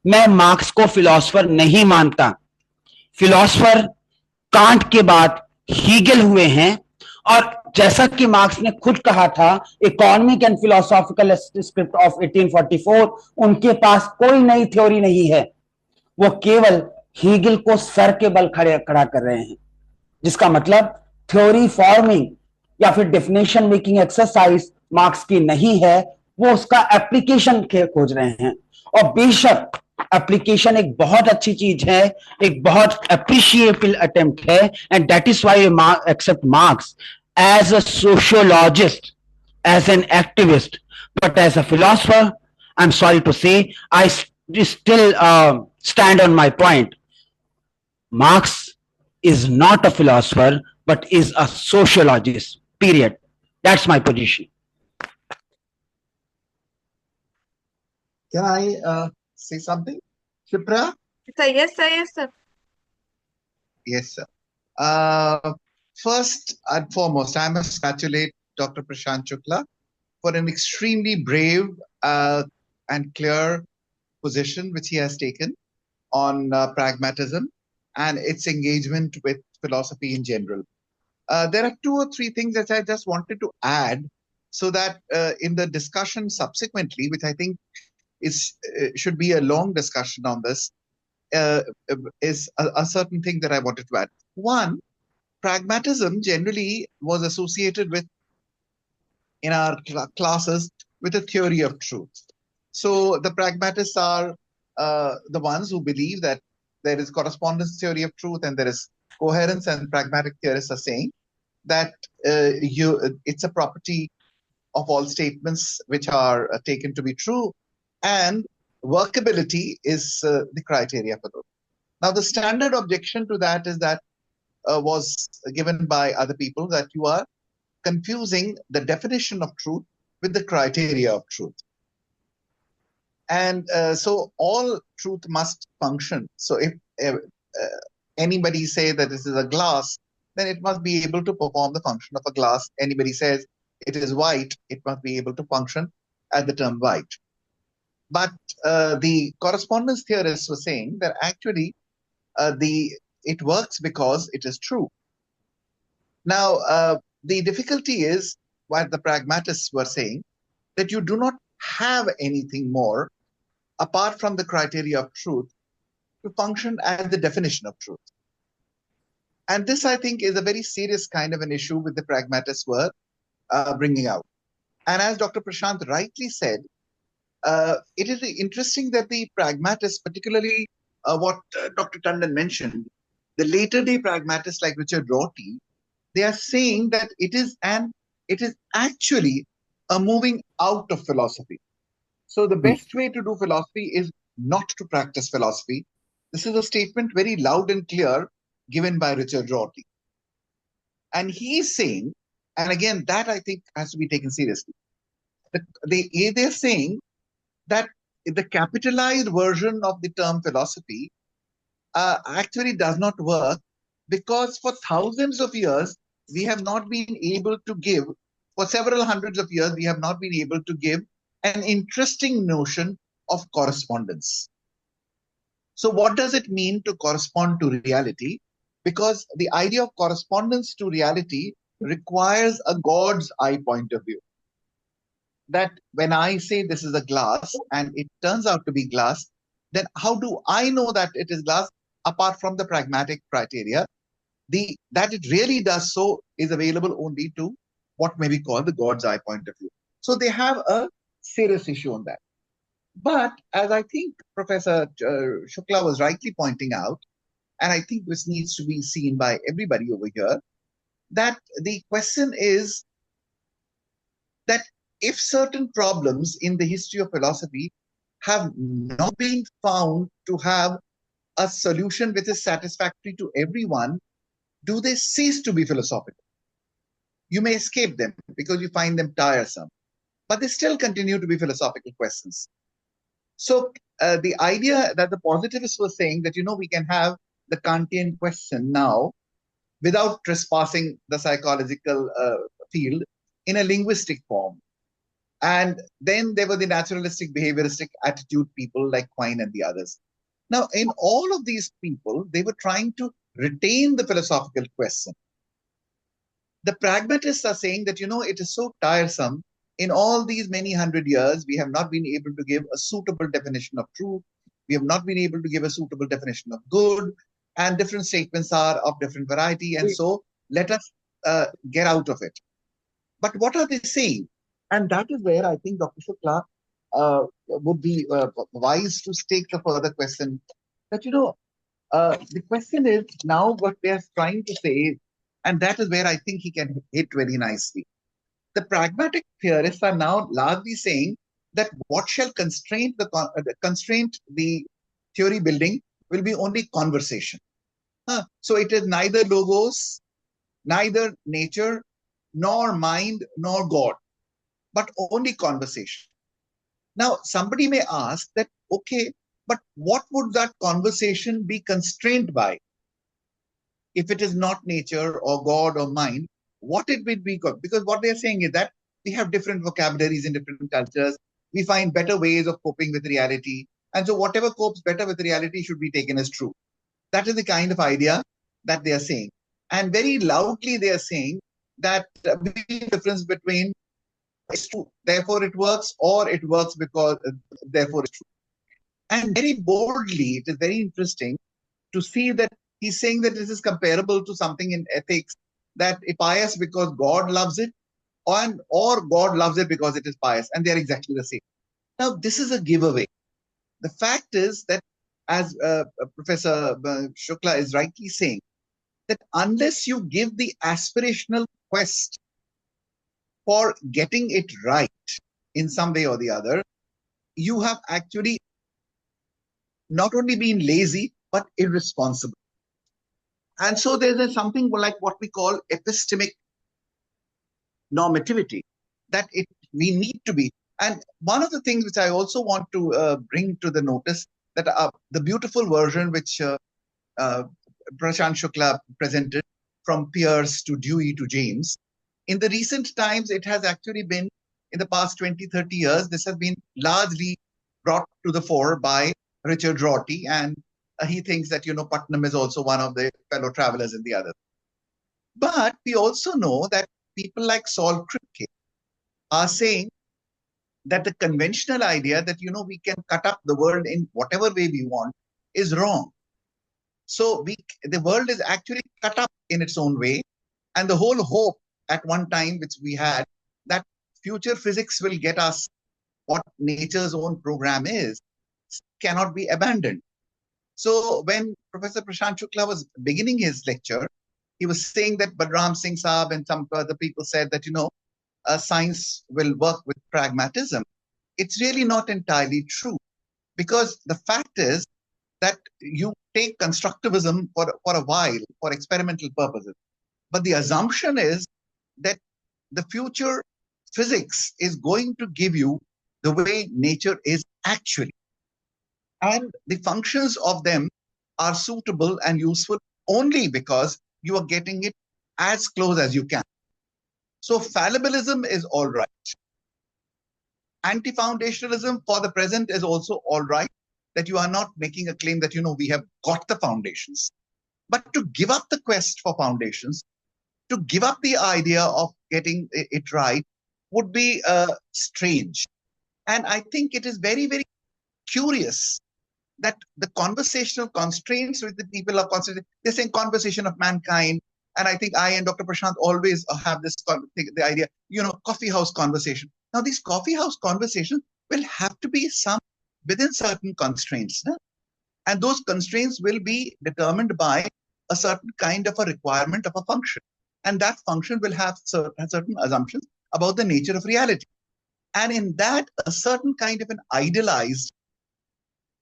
मैं मार्क्स को फिलोसफर नहीं मानता। फिलोसफर कांट के बाद हीगल हुए हैं, और जैसा कि मार्क्स ने खुद कहा था, economic and philosophical script of 1844, उनके पास कोई नई थ्योरी नहीं है, वो केवल हीगल को सर के बल खड़ा कर रहे हैं। जिसका मतलब थ्योरी फॉर्मिंग या फिर डेफिनेशन मेकिंग एक्सरसाइज मार्क्स की नहीं है, वो उसका एप्लीकेशन के खोज रहे हैं। और बेशक एप्लीकेशन एक बहुत अच्छी चीज है, एक बहुत अप्रिशिएबल अटेम्प्ट है, and that is why accept Marx as a sociologist, as an activist, but as a philosopher, I'm sorry to say, I still stand on my point. Marx is not a philosopher, but is a sociologist. Period. That's my position. Can I say something? Shipra? Yes, sir. Yes, sir. Yes, sir. First and foremost, I must congratulate Dr. Prashant Shukla for an extremely brave and clear position which he has taken on pragmatism and its engagement with philosophy in general. There are two or three things that I just wanted to add so that in the discussion subsequently, which I think is should be a long discussion on this, is a certain thing that I wanted to add. One, pragmatism generally was associated with, in our classes, with a theory of truth. So the pragmatists are the ones who believe that there is correspondence theory of truth and there is coherence, and pragmatic theorists are saying that it's a property of all statements which are taken to be true, and workability is the criteria for those. Now, the standard objection to that is that was given by other people, that you are confusing the definition of truth with the criteria of truth. And so all truth must function. So if anybody say that this is a glass, then it must be able to perform the function of a glass. Anybody says it is white, it must be able to function as the term white. But the correspondence theorists were saying that actually it works because it is true. Now, the difficulty is what the pragmatists were saying, that you do not have anything more apart from the criteria of truth to function as the definition of truth. And this, I think, is a very serious kind of an issue with the pragmatists were bringing out. And as Dr. Prashant rightly said, it is interesting that the pragmatists, particularly what Dr. Tandon mentioned, the later day pragmatists like Richard Rorty, they are saying that it is actually a moving out of philosophy. So the best way to do philosophy is not to practice philosophy, This is a statement very loud and clear given by Richard Rorty. And he's saying, and again, that I think has to be taken seriously. They're saying that the capitalized version of the term philosophy actually does not work because for thousands of years, we have not been able to give, for several hundreds of years, we have not been able to give an interesting notion of correspondence. So, what does it mean to correspond to reality? Because the idea of correspondence to reality requires a God's eye point of view. That when I say this is a glass and it turns out to be glass, then how do I know that it is glass apart from the pragmatic criteria? That it really does so is available only to what may be called the God's eye point of view. So they have a serious issue on that. But as I think Professor Shukla was rightly pointing out, and I think this needs to be seen by everybody over here, that the question is that if certain problems in the history of philosophy have not been found to have a solution which is satisfactory to everyone, do they cease to be philosophical? You may escape them because you find them tiresome, but they still continue to be philosophical questions. So the idea that the positivists were saying that, we can have the Kantian question now without trespassing the psychological field in a linguistic form. And then there were the naturalistic, behavioristic attitude people like Quine and the others. Now, in all of these people, they were trying to retain the philosophical question. The pragmatists are saying that, it is so tiresome. In all these many hundred years, we have not been able to give a suitable definition of truth. We have not been able to give a suitable definition of good. And different statements are of different variety. And so let us get out of it. But what are they saying? And that is where I think Dr. Shukla would be wise to stake the further question that, the question is now what they are trying to say, and that is where I think he can hit very nicely. The pragmatic theorists are now largely saying that what shall constrain the theory building will be only conversation. So it is neither logos, neither nature, nor mind, nor God, but only conversation. Now, somebody may ask that, okay, but what would that conversation be constrained by? If it is not nature or God or mind, what it will be? Because what they're saying is that we have different vocabularies in different cultures. We find better ways of coping with reality. And so whatever copes better with reality should be taken as true. That is the kind of idea that they are saying. And very loudly they are saying that the difference between it's true, therefore it works, or it works because therefore it's true. And very boldly, it is very interesting to see that he's saying that this is comparable to something in ethics, that it's pious because God loves it, or God loves it because it is pious, and they're exactly the same. Now, this is a giveaway. The fact is that, as Professor Shukla is rightly saying, that unless you give the aspirational quest for getting it right in some way or the other, you have actually not only been lazy, but irresponsible. And so there's something like what we call epistemic normativity, that we need to be. And one of the things which I also want to bring to the notice, that the beautiful version which Prashant Shukla presented, from Peirce to Dewey to James, in the recent times, it has actually been, in the past 20, 30 years, this has been largely brought to the fore by Richard Rorty, and he thinks that, Putnam is also one of the fellow travelers in the other. But we also know that people like Saul Kripke are saying that the conventional idea that, we can cut up the world in whatever way we want is wrong. So the world is actually cut up in its own way, and the whole hope at one time which we had that future physics will get us what nature's own program is cannot be abandoned. So when Professor Prashant Shukla was beginning his lecture, he was saying that Balram Singh Saab and some other people said that, science will work with pragmatism. It's really not entirely true, because the fact is that take constructivism for a while for experimental purposes. But the assumption is that the future physics is going to give you the way nature is actually. And the functions of them are suitable and useful only because you are getting it as close as you can. So fallibilism is all right. Anti-foundationalism for the present is also all right, that you are not making a claim that, we have got the foundations. But to give up the quest for foundations, to give up the idea of getting it right would be strange. And I think it is very, very curious that the conversational constraints which the people are considering, they're saying conversation of mankind. And I think I and Dr. Prashant always have this the idea, coffee house conversation. Now, these coffee house conversations will have to be some within certain constraints. No? And those constraints will be determined by a certain kind of a requirement of a function. And that function will have certain assumptions about the nature of reality. And in that, a certain kind of an idealized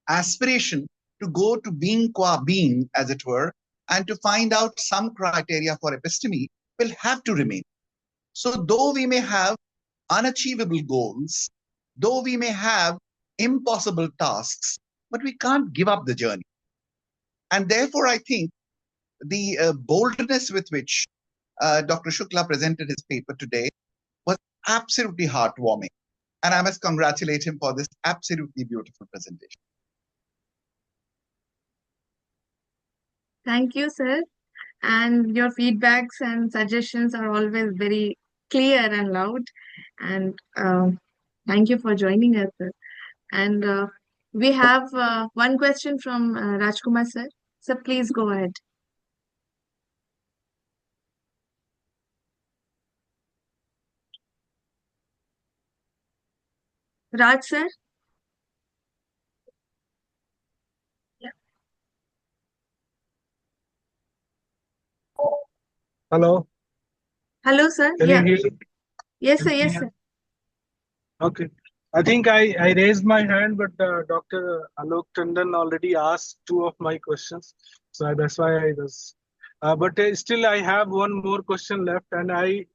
aspiration to go to being qua being, as it were, and to find out some criteria for episteme will have to remain. So though we may have unachievable goals, though we may have impossible tasks, but we can't give up the journey. And therefore, I think the boldness with which Dr. Shukla presented his paper today was absolutely heartwarming. And I must congratulate him for this absolutely beautiful presentation. Thank you, sir. And your feedbacks and suggestions are always very clear and loud. And thank you for joining us, sir. And we have one question from Rajkumar, sir. So please go ahead. Raj, sir? Hello, Hello, sir. can Yeah. you hear? Yes, sir. Can you Yes, hear? sir. Okay. I think I raised my hand, but Dr. Alok Tandon already asked two of my questions. So that's why I was. But still, I have one more question left. And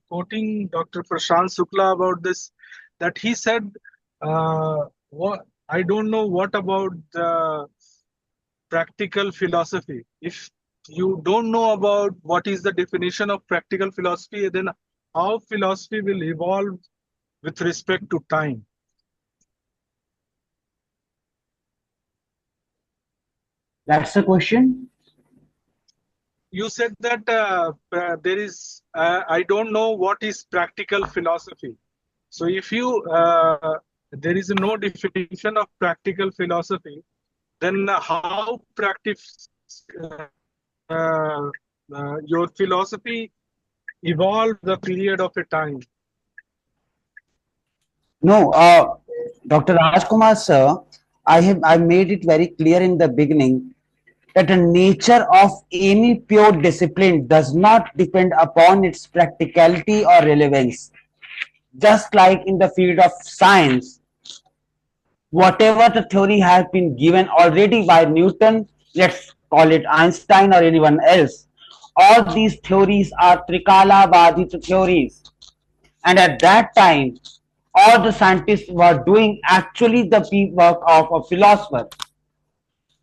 quoting Dr. Prashant Shukla about this, that he said, what I don't know what about the practical philosophy. If you don't know about what is the definition of practical philosophy, then how philosophy will evolve with respect to time. That's the question. You said that there is, I don't know what is practical philosophy. So if there is no definition of practical philosophy, then how practice your philosophy evolve the period of a time? No, Dr. Rajkumar sir, I made it very clear in the beginning that the nature of any pure discipline does not depend upon its practicality or relevance. Just like in the field of science, whatever the theory has been given already by Newton, let's call it Einstein or anyone else, all these theories are Trikala Badita theories. And at that time, all the scientists were doing actually the work of a philosopher.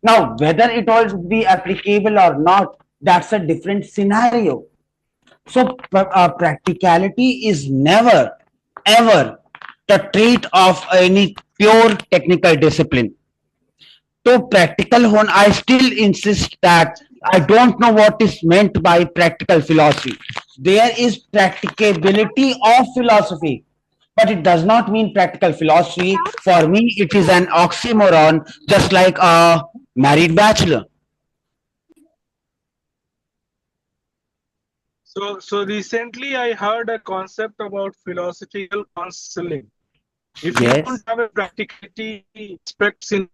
Now, whether it will be applicable or not, that's a different scenario. So, practicality is never, ever the trait of any pure technical discipline. So, practical hon, I still insist that I don't know what is meant by practical philosophy. There is practicability of philosophy, but it does not mean practical philosophy. For me, it is an oxymoron, just like a married bachelor. So recently I heard a concept about philosophical counseling. If you don't Yes. have a practicality aspects in,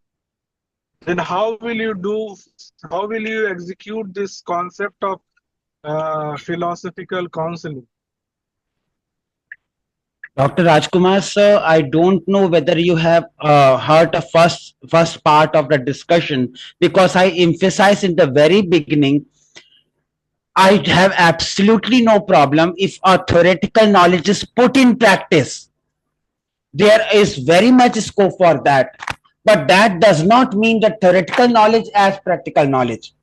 then how will you execute this concept of philosophical counseling? Dr. Rajkumar sir, I don't know whether you have heard the first part of the discussion, because I emphasized in the very beginning I have absolutely no problem if a theoretical knowledge is put in practice. There is very much scope for that, but that does not mean that theoretical knowledge as practical knowledge.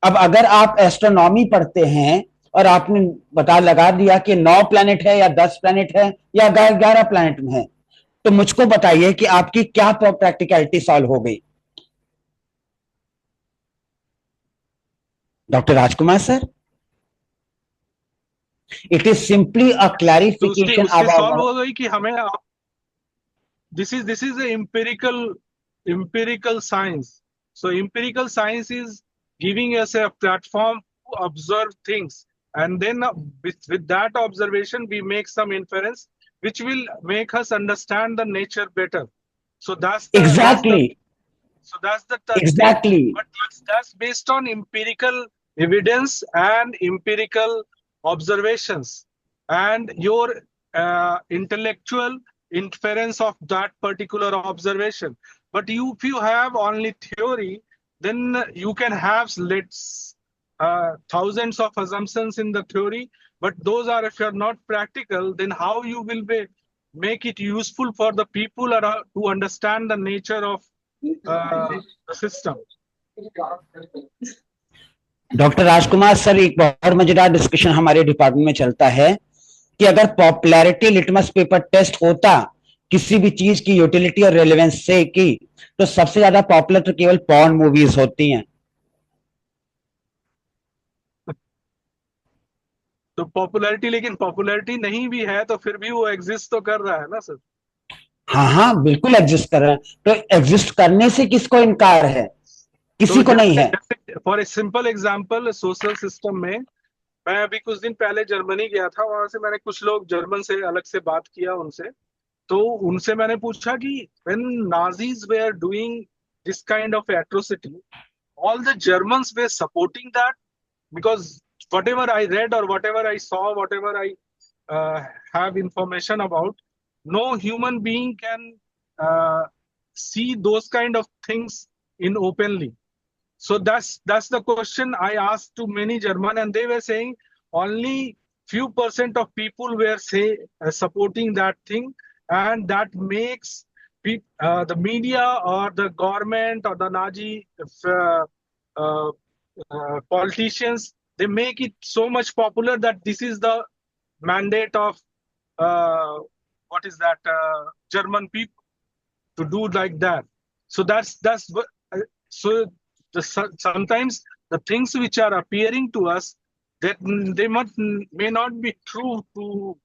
अब अगर आप astronomy पढ़ते हैं और आपने बता लगा दिया कि 9 प्लैनेट है या 10 प्लैनेट है या 11 प्लैनेट में है, तो मुझको बताइए कि आपकी क्या प्रैक्टिकलिटी सॉल्व हो गई? Doctor Rajkumar sir, it is simply a clarification उससे अबाउट सॉल्व हो गई कि हमें this is a empirical science. So empirical science is giving us a platform to observe things, and then with that observation we make some inference which will make us understand the nature better. So that's the exactly thing. Exactly. But that's based on empirical evidence and empirical observations and your intellectual inference of that particular observation. But if you have only theory, then you can have thousands of assumptions in the theory, but those are, if you're not practical, then how you will make it useful for the people to understand the nature of the system. Doctor Rajkumar sir, एक बहुत मजेदार discussion हमारे department में चलता है कि अगर popularity litmus paper test होता किसी भी चीज की यूटिलिटी और रेलेवेंस से की, तो सबसे ज्यादा पॉपुलर तो केवल पॉर्न मूवीज होती हैं। तो पॉपुलैरिटी, लेकिन पॉपुलैरिटी नहीं भी है तो फिर भी वो एग्जिस्ट तो कर रहा है ना सर। हाँ हाँ, बिल्कुल एग्जिस्ट कर रहा है। तो एग्जिस्ट करने से किसको इनकार है? किसी को नहीं है। For a simple example, social system में मैं अभी कुछ दिन पहले जर्मनी गया था, वहां से मैंने कुछ लोग जर्मन से अलग से बात किया उनसे, तो उनसे मैंने पूछा कि when Nazis were doing this kind of atrocity, all the Germans were supporting that, because whatever I read or whatever I saw, whatever I have information about, no human being can see those kind of things in openly. So that's the question I asked to many German, and they were saying only few percent of people were supporting that thing, and that makes the media or the government or the Nazi politicians, they make it so much popular that this is the mandate of German people to do like that. So that's what, so sometimes the things which are appearing to us, that they may not be true to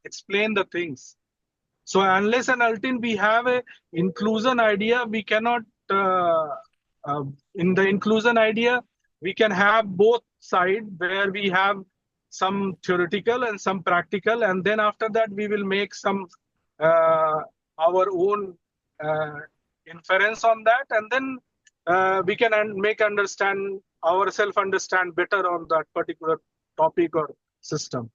explain the things. So unless and until we have a inclusion idea, we cannot in the inclusion idea we can have both side, where we have some theoretical and some practical, and then after that we will make some our own inference on that, and then we can make ourselves understand better on that particular topic or system.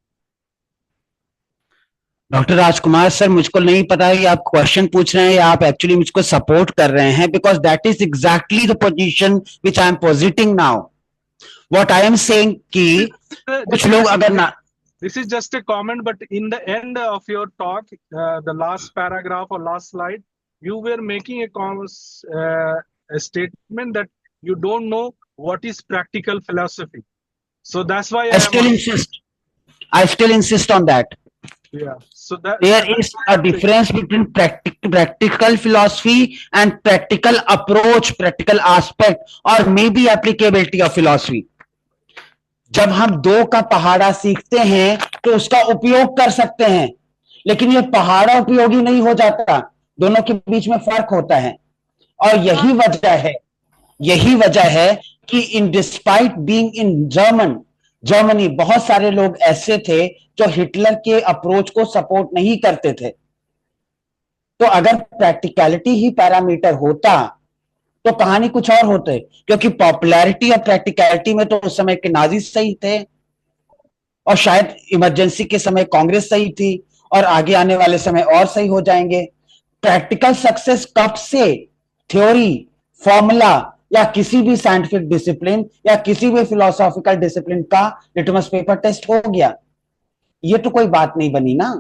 Doctor Rajkumar sir, मुझको नहीं पता कि आप question पूछ रहे हैं या आप एक्चुअली मुझको सपोर्ट कर रहे हैं, because that is exactly the position which I am positing now. What I am saying कि कुछ लोग अगर ना, this is just a comment, but in the end of your talk, the last paragraph or last slide, you were making a statement that you don't know what is practical philosophy. So that's why I still insist on that. Yeah. So that there is a difference between practical philosophy and practical approach, practical aspect, or maybe applicability of philosophy. जब हम दो का पहाड़ा सीखते हैं तो उसका उपयोग कर सकते हैं, लेकिन ये पहाड़ा उपयोगी नहीं हो जाता, दोनों के बीच में फर्क होता है। और यही वजह है कि इन डिस्पाइट बीइंग इन जर्मनी बहुत सारे लोग ऐसे थे जो हिटलर के अप्रोच को सपोर्ट नहीं करते थे। तो अगर प्रैक्टिकलिटी ही पैरामीटर होता तो कहानी कुछ और होते, क्योंकि पॉपुलैरिटी और प्रैक्टिकलिटी में तो उस समय के नाजी सही थे और शायद इमरजेंसी के समय कांग्रेस सही थी और आगे आने वाले समय और सही हो जाएंगे। प्रैक्टिकल सक्सेस कब से थ्योरी, फॉर्मूला या किसी भी साइंटिफिक डिसिप्लिन या किसी भी फिलोसॉफिकल डिसिप्लिन का लिटमस पेपर टेस्ट हो गया? ये तो कोई बात नहीं बनी ना।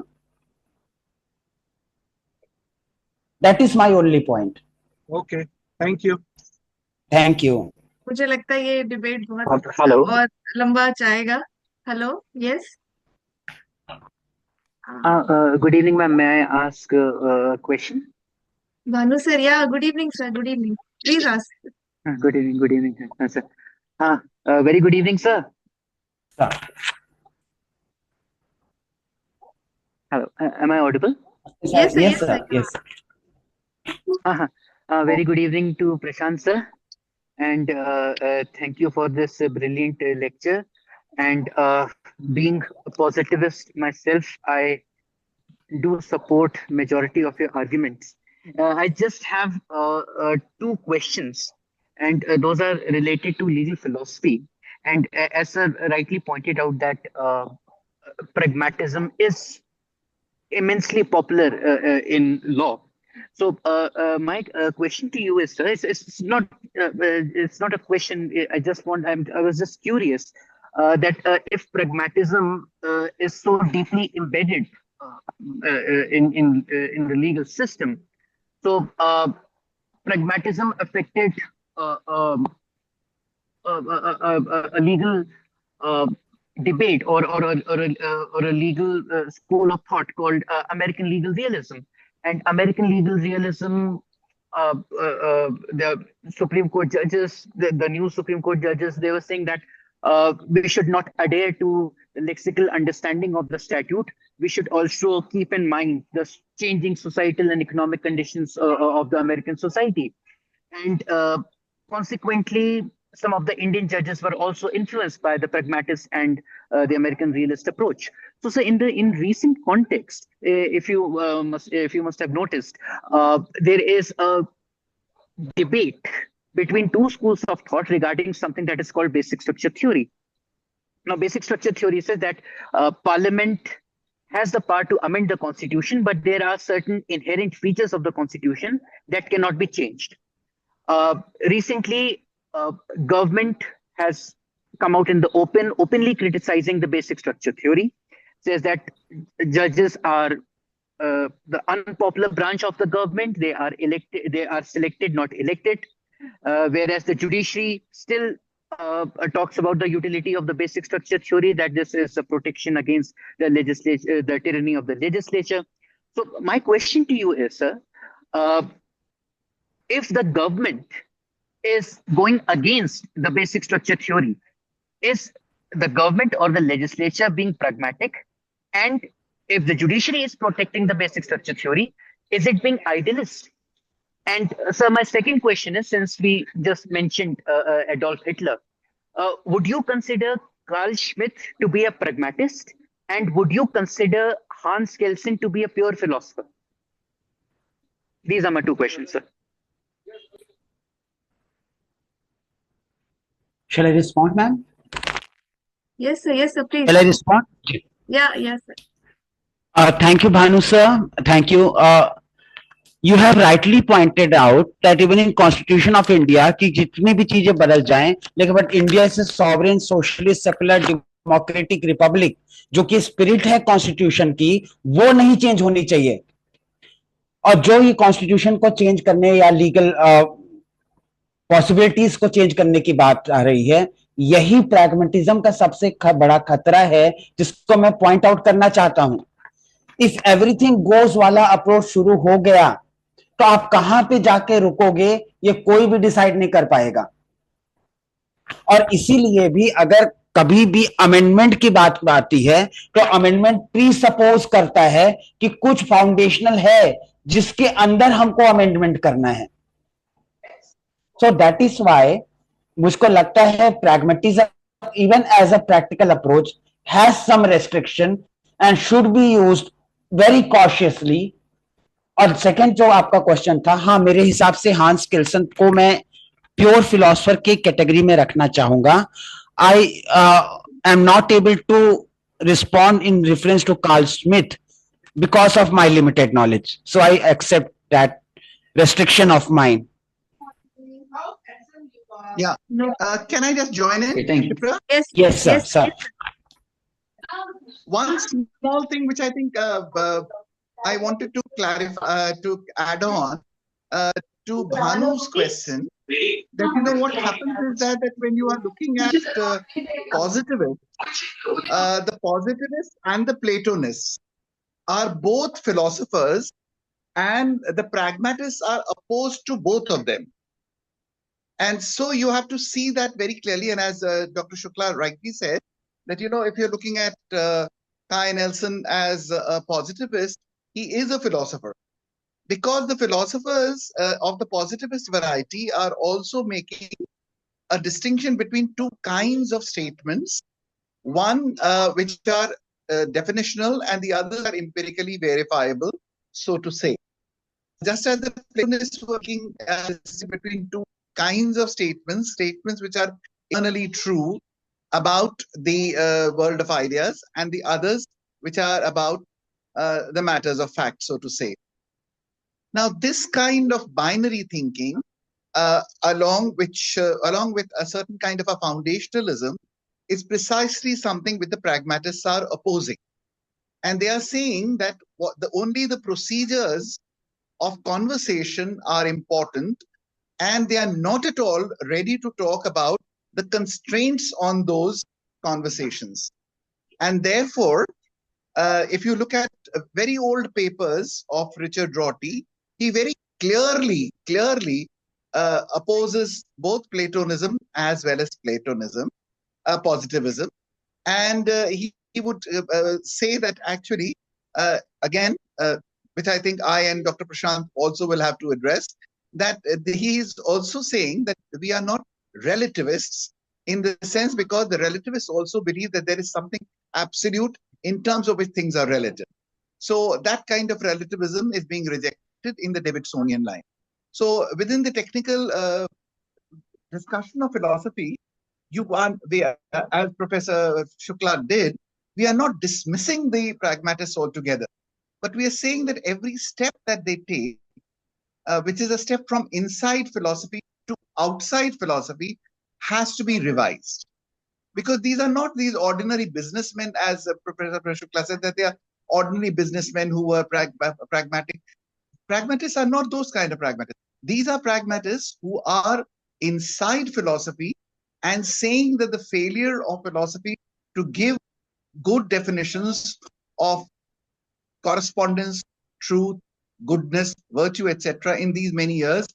That is my only point. Okay, thank you. Thank you. मुझे लगता है ये डिबेट बहुत हेलो और लंबा जाएगा। Hello, yes, good evening ma'am, may I ask a question? Bhanu sir, या good evening sir, good evening, please ask. Good evening sir. Very good evening sir. Hello, am I audible? Yes sir, yes yes sir, sir. yes. Very good evening to Prashant sir, and thank you for this brilliant lecture. And being a positivist myself, I do support majority of your arguments. I just have two questions, and those are related to legal philosophy. And as sir rightly pointed out, that pragmatism is immensely popular in law. So, my question to you is, sir, it's not a question. I just want. I was just curious that if pragmatism is so deeply embedded in the legal system, so pragmatism affected uh, um, a legal uh, debate, or a legal school of thought called American legal realism. And American legal realism, the Supreme Court judges, the new Supreme Court judges, they were saying that we should not adhere to the lexical understanding of the statute. We should also keep in mind the changing societal and economic conditions of the American society. And consequently, some of the Indian judges were also influenced by the pragmatist and the American realist approach. So, sir, in recent context, if you must have noticed, there is a debate between two schools of thought regarding something that is called basic structure theory. Now, basic structure theory says that Parliament has the power to amend the constitution, but there are certain inherent features of the constitution that cannot be changed. Recently, government has come out in the openly criticizing the basic structure theory, says that judges are the unpopular branch of the government. They are elected, they are selected, not elected. Whereas the judiciary still talks about the utility of the basic structure theory, that this is a protection against the legislature, the tyranny of the legislature. So my question to you is, sir, if the government is going against the basic structure theory, is the government or the legislature being pragmatic? And if the judiciary is protecting the basic structure theory, is it being idealist? And so my second question is, since we just mentioned Adolf Hitler, would you consider Carl Schmitt to be a pragmatist? And would you consider Hans Kelsen to be a pure philosopher? These are my two questions, sir. Shall I respond, ma'am? Yes sir, please. Shall I respond? Yeah, yes sir. Thank you, Bhanu sir. Thank you. You have rightly pointed out that even in Constitution of India, कि जितनी भी चीजें बदल जाएं, लेकिन but India is a sovereign, socialist, secular, democratic republic, जो कि spirit है कॉन्स्टिट्यूशन की, वो नहीं चेंज होनी चाहिए. और जो ये कॉन्स्टिट्यूशन को चेंज करने या लीगल पॉसिबिलिटीज को चेंज करने की बात आ रही है, यही प्रैग्मेटिज्म का सबसे बड़ा खतरा है, जिसको मैं पॉइंट आउट करना चाहता हूं. इफ एवरीथिंग गोज वाला अप्रोच शुरू हो गया, तो आप कहां पे जाके रुकोगे ये कोई भी डिसाइड नहीं कर पाएगा. और इसीलिए भी अगर कभी भी अमेंडमेंट की बात आती है, तो अमेंडमेंट प्री सपोज करता है कि कुछ फाउंडेशनल है जिसके अंदर हमको अमेंडमेंट करना है. सो दैट इज वाई मुझको लगता है pragmatism even as a practical approach has some restriction and should be used very cautiously. और सेकंड जो आपका क्वेश्चन था, हाँ, मेरे हिसाब से हांस किल्सन को मैं प्योर फिलोसफर के कैटेगरी में रखना चाहूंगा. I am not able to respond in reference to Carl Smith because of my limited knowledge. So I accept that restriction of mine. Yeah. No. Can I just join in, Okay, thank you. Shipra? Yes, Yes, sir. yes, Sir. One small thing which I think I wanted to clarify, to add on uh, to Bhanu's question, that what happens is that when you are looking at positivists, the positivists and the Platonists are both philosophers, and the pragmatists are opposed to both of them. And so you have to see that very clearly. And as Dr. Shukla rightly said, that if you're looking at Kai Nelson as a positivist, he is a philosopher. Because the philosophers of the positivist variety are also making a distinction between two kinds of statements, one which are definitional and the others are empirically verifiable, so to say. Just as the Platonists were working between two kinds of statements, statements which are eternally true about the world of ideas, and the others which are about the matters of fact, so to say. Now, this kind of binary thinking, along with a certain kind of a foundationalism, is precisely something which the pragmatists are opposing. And they are saying that only the procedures of conversation are important, and they are not at all ready to talk about the constraints on those conversations. And therefore, if you look at very old papers of Richard Rorty, he very clearly opposes both Platonism as well as positivism. And he would say that actually, again, which I think I and Dr. Prashant also will have to address, that he is also saying that we are not relativists in the sense, because the relativists also believe that there is something absolute in terms of which things are relative. So that kind of relativism is being rejected in the Davidsonian line. So within the technical discussion of philosophy, as Professor Shukla did, we are not dismissing the pragmatists altogether, but we are saying that every step that they take, which is a step from inside philosophy to outside philosophy, has to be revised. Because these are not these ordinary businessmen, as Professor Shukla said, that they are ordinary businessmen who were pragmatic. Pragmatists are not those kind of pragmatists. These are pragmatists who are inside philosophy and saying that the failure of philosophy to give good definitions of correspondence, truth, goodness, virtue, etc. in these many years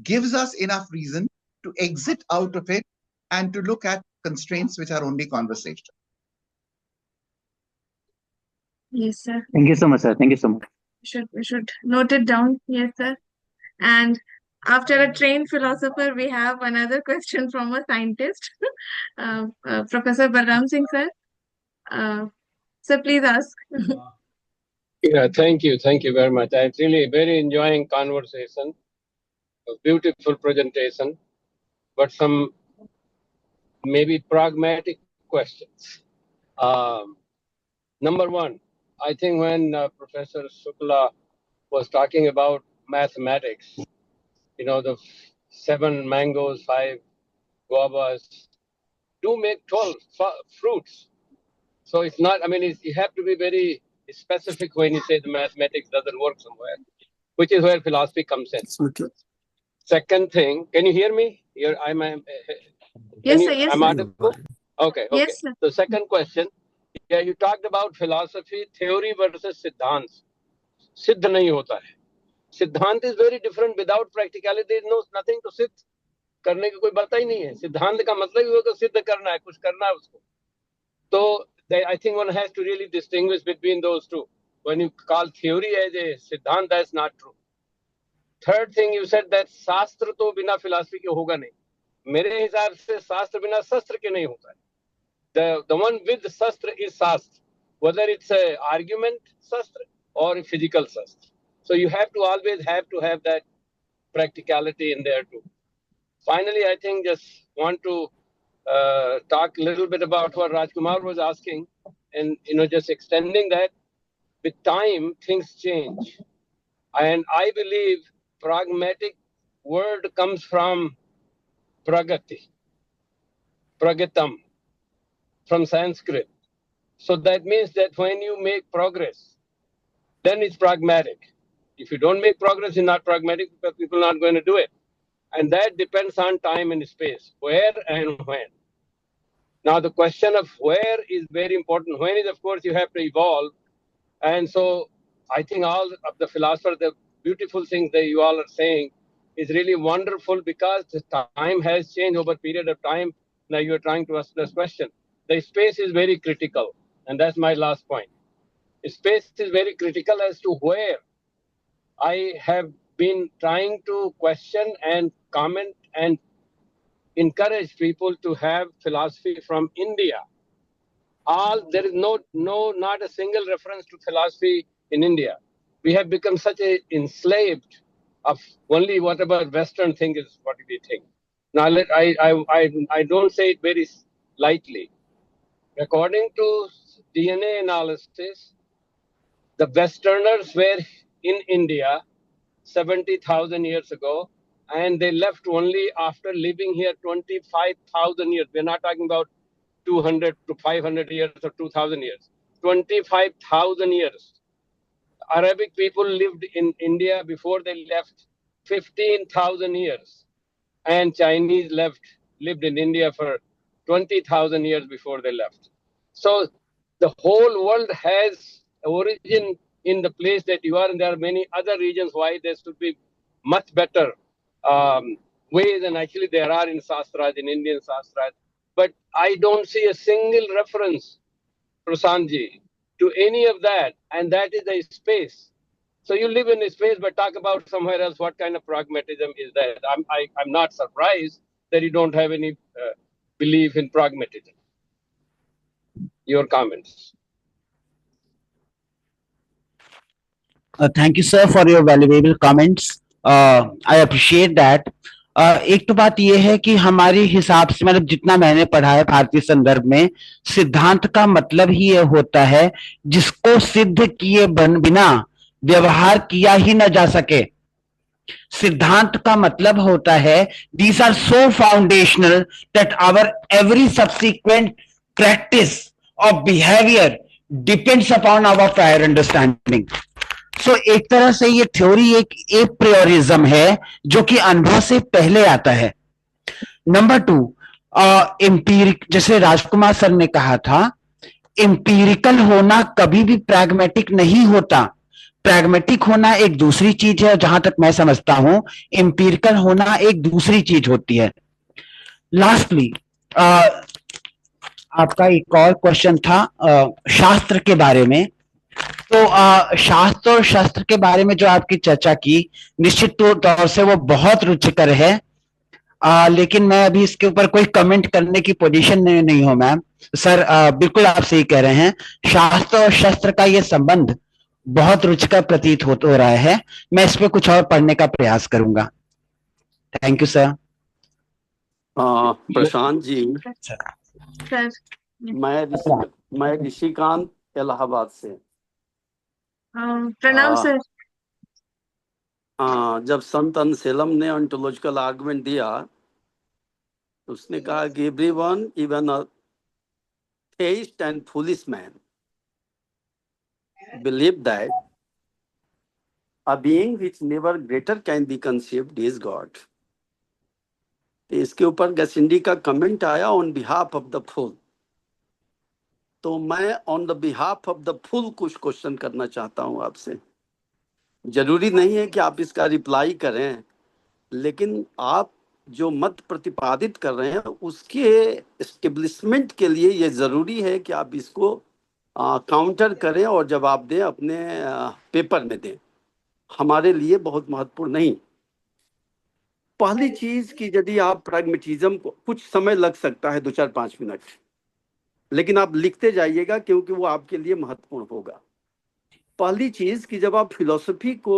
gives us enough reason to exit out of it and to look at constraints which are only conversational. yes, sir. Thank you so much, sir. Thank you so much. We should note it down. Yes, sir. And after a trained philosopher, we have another question from a scientist, Professor Balram Singh, sir. So please ask. Yeah, thank you. Thank you very much. I'm really very enjoying conversation, a beautiful presentation, but some maybe pragmatic questions. Number one, I think when Professor Shukla was talking about mathematics, the 7 mangoes, 5 guavas do make 12 fruits. So it's not, you have to be very specific when you say the mathematics doesn't work somewhere, which is where philosophy comes in. Second thing, can you hear me? Yes, sir. Yes, I'm sir. audible? Okay. Yes, sir. The second question, you talked about philosophy, theory versus siddhant. सिद्ध नहीं होता है. सिद्धांत is very different. Without practicality, there is nothing to सिद्ध करने की कोई बात ही नहीं है. सिद्धांत का मतलब ही होगा सिद्ध करना है, कुछ करना है उसको. So I think one has to really distinguish between those two. When you call theory as a siddhant, that's not true. Third thing, you said that शास्त्र तो बिना philosophy के होगा नहीं. मेरे हिसाब से शास्त्र बिना शस्त्र के नहीं होता है. The one with shastra is shastra, whether it's a argument shastra or a physical shastra. So you have to always have that practicality in there too. Finally, I think just want to talk a little bit about what Rajkumar was asking. and just extending that, with time things change. And I believe pragmatic word comes from pragati, pragatam, from Sanskrit. So that means that when you make progress, then it's pragmatic. If you don't make progress, it's not pragmatic because people are not going to do it. And that depends on time and space, where and when. Now, the question of where is very important. When is, of course, you have to evolve. And so I think all of the philosophers, the beautiful things that you all are saying is really wonderful because the time has changed over a period of time. Now you're trying to ask this question. The space is very critical. And that's my last point. Space is very critical as to where I have been trying to question and comment and encourage people to have philosophy from India. There is not a single reference to philosophy in India. We have become such a enslaved of only whatever Western thing is what we think. Now I don't say it very lightly. According to DNA analysis, the Westerners were in India 70,000 years ago, and they left only after living here 25,000 years. We're not talking about 200 to 500 years or 2,000 years. 25,000 years. Arabic people lived in India before they left 15,000 years, and Chinese lived in India for 20,000 years before they left. So the whole world has origin in the place that you are, and there are many other regions why there should be much better ways, and actually there are in Sastras, in Indian Sastras. But I don't see a single reference, Prasantji, to any of that, and that is a space. So you live in a space, but talk about somewhere else. What kind of pragmatism is that? I'm not surprised that you don't have any belief in pragmatism. Your comments. Thank you sir for your valuable comments, I appreciate that. एक तो बात यह है कि हमारे हिसाब से, मतलब जितना मैंने पढ़ा है भारतीय संदर्भ में, सिद्धांत का मतलब ही यह होता है जिसको सिद्ध किए बिना व्यवहार किया ही न जा सके. सिद्धांत का मतलब होता है these are so foundational that our every subsequent practice of behaviour depends upon our prior understanding. So एक तरह से ये थ्योरी एक प्रियोरिज्म है जो कि अनुभव से पहले आता है. नंबर 2, एम्पीरिक, जैसे राजकुमार सर ने कहा था, एम्पीरिकल होना कभी भी प्रैग्मेटिक नहीं होता. प्रैग्मेटिक होना एक दूसरी चीज है, जहां तक मैं समझता हूं एम्पीरिकल होना एक दूसरी चीज होती है. लास्टली, आपका एक और क्वेश्चन था शास्त्र के बारे में. तो शास्त्र और शस्त्र के बारे में जो आपकी चर्चा की, निश्चित तौर से वो बहुत रुचिकर है, लेकिन मैं अभी इसके ऊपर कोई कमेंट करने की पोजीशन में नहीं हूं मैम. सर बिल्कुल आप सही कह रहे हैं, शास्त्र और शस्त्र का ये संबंध बहुत रुचिकर प्रतीत हो रहा है. मैं इस पे कुछ और पढ़ने का प्रयास करूंगा. Thank you sir. Prashant ji, sir मैं ऋषिकांत इलाहाबाद से. प्रणाम सर. जब संत अनसेलम ने ऑन्टोलॉजिकल आर्गुमेंट दिया तो उसने कहा कि everyone, even a theist and foolish man, believe that a being which never greater can be conceived is God. इसके ऊपर गैसिंडी का कमेंट आया on behalf of the fool. तो मैं on the behalf of the fool कुछ question करना चाहता हूं आपसे. जरूरी नहीं है कि आप इसका रिप्लाई करें, लेकिन आप जो मत प्रतिपादित कर रहे हैं उसके एस्टेब्लिशमेंट के लिए ये जरूरी है कि आप इसको काउंटर करें और जवाब दें, अपने पेपर में दें. हमारे लिए बहुत महत्वपूर्ण नहीं. पहली चीज कि यदि आप प्रैग्मेटिज्म को, कुछ समय लग सकता है 2-4-5 मिनट, लेकिन आप लिखते जाइएगा क्योंकि वो आपके लिए महत्वपूर्ण होगा. पहली चीज कि जब आप फिलॉसफी को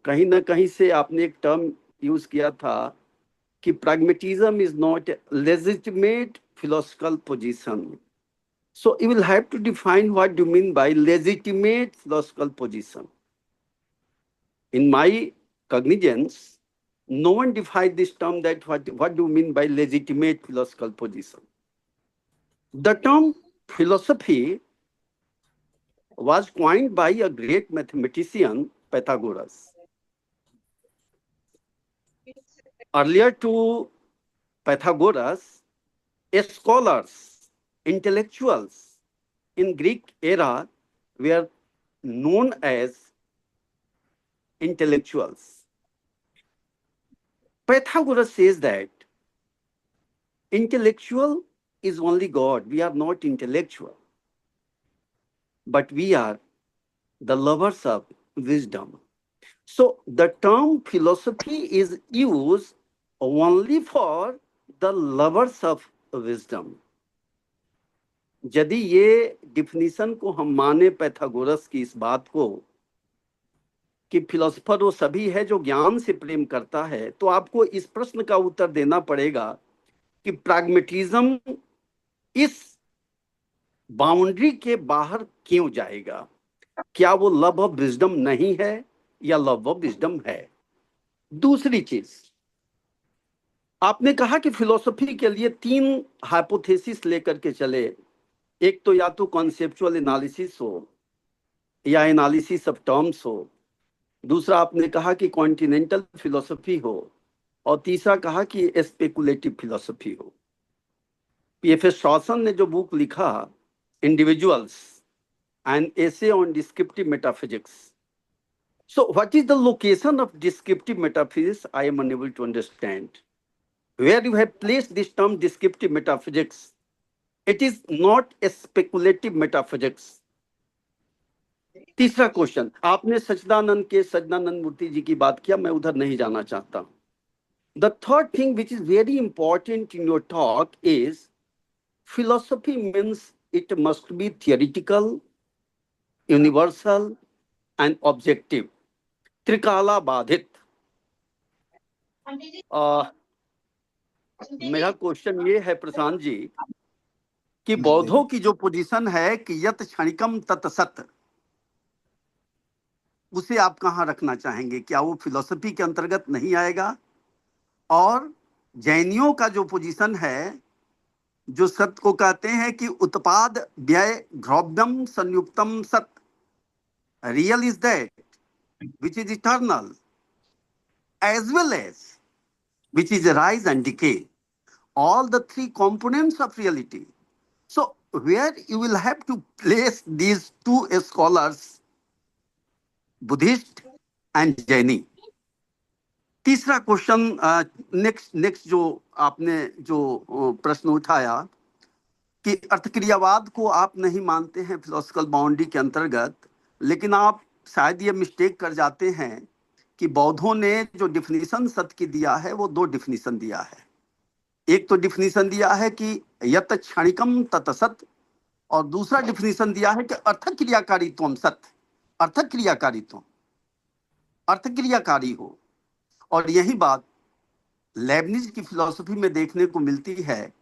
कहीं ना कहीं से आपने एक टर्म यूज किया था कि pragmatism is not legitimate philosophical position. So you will have to define what you mean by legitimate philosophical position. In my cognizance, no one defined this term, that what do you mean by legitimate philosophical position. The term philosophy was coined by a great mathematician, Pythagoras. Earlier to Pythagoras, scholars, intellectuals in Greek era were known as intellectuals. Pythagoras says that intellectual is only God. We are not intellectual, but we are the lovers of wisdom. So the term philosophy is used only for the lovers of wisdom. यदि ये definition को हम माने Pythagoras की इस बात को कि फिलोसोफर वो सभी है जो ज्ञान से प्रेम करता है, तो आपको इस प्रश्न का उत्तर देना पड़ेगा कि प्रैग्मेटिज्म इस बाउंड्री के बाहर क्यों जाएगा? क्या वो लव ऑफ विजडम नहीं है या लव ऑफ विजडम है? दूसरी चीज, आपने कहा कि फिलोसफी के लिए 3 हाइपोथेसिस लेकर के चले। एक तो या तो कॉन्सेप्चुअल एनालिसिस हो या एनालिसिस ऑफ टर्म्स हो, दूसरा आपने कहा कि कॉन्टिनेंटल फिलोसफी हो, और तीसरा कहा कि स्पेकुलेटिव फिलोसफी हो। पीएफएस शॉसन ने जो बुक लिखा individuals and essay on descriptive metaphysics, so what is the location of descriptive metaphysics? I am unable to understand where you have placed this term descriptive metaphysics. It is not a speculative metaphysics. तीसरा question, आपने सच्चिदानंद मूर्ति जी की बात किया, मैं उधर नहीं जाना चाहता। The third thing which is very important in your talk is philosophy means it must be theoretical, universal and objective, त्रिकाला बाधित। मेरा क्वेश्चन ये है प्रशांत जी कि बौद्धों की जो पोजीशन है कि यत क्षणिकम तत् सत, उसे आप कहाँ रखना चाहेंगे? क्या वो फिलोसफी के अंतर्गत नहीं आएगा? और जैनियों का जो पोजीशन है, जो सत्य को कहते हैं कि उत्पाद व्यय द्रव्यम संयुक्तम सत, real is that which is eternal as well as which is rise and decay, all the 3 components of reality. So where you will have to place these 2 scholars, Buddhist and Jaini. तीसरा question, next जो आपने जो प्रश्न उठाया कि अर्थक्रियावाद को आप नहीं मानते हैं फिलोसफिकल बाउंड्री के अंतर्गत, लेकिन आप शायद ये मिस्टेक कर जाते हैं कि बौद्धों ने जो डिफिनीशन सत्य की दिया है वो 2 डिफिनीशन दिया है। एक तो डिफिनीशन दिया है कि यत क्षणिकम तत् सत, और दूसरा डिफिनीशन दिया है कि अर्थक्रियाकारित्वम सत्य, अर्थक्रियाकारित्वम, अर्थक्रियाकारी हो। और यही बात लेबनिज की फिलॉसफी में देखने को मिलती है।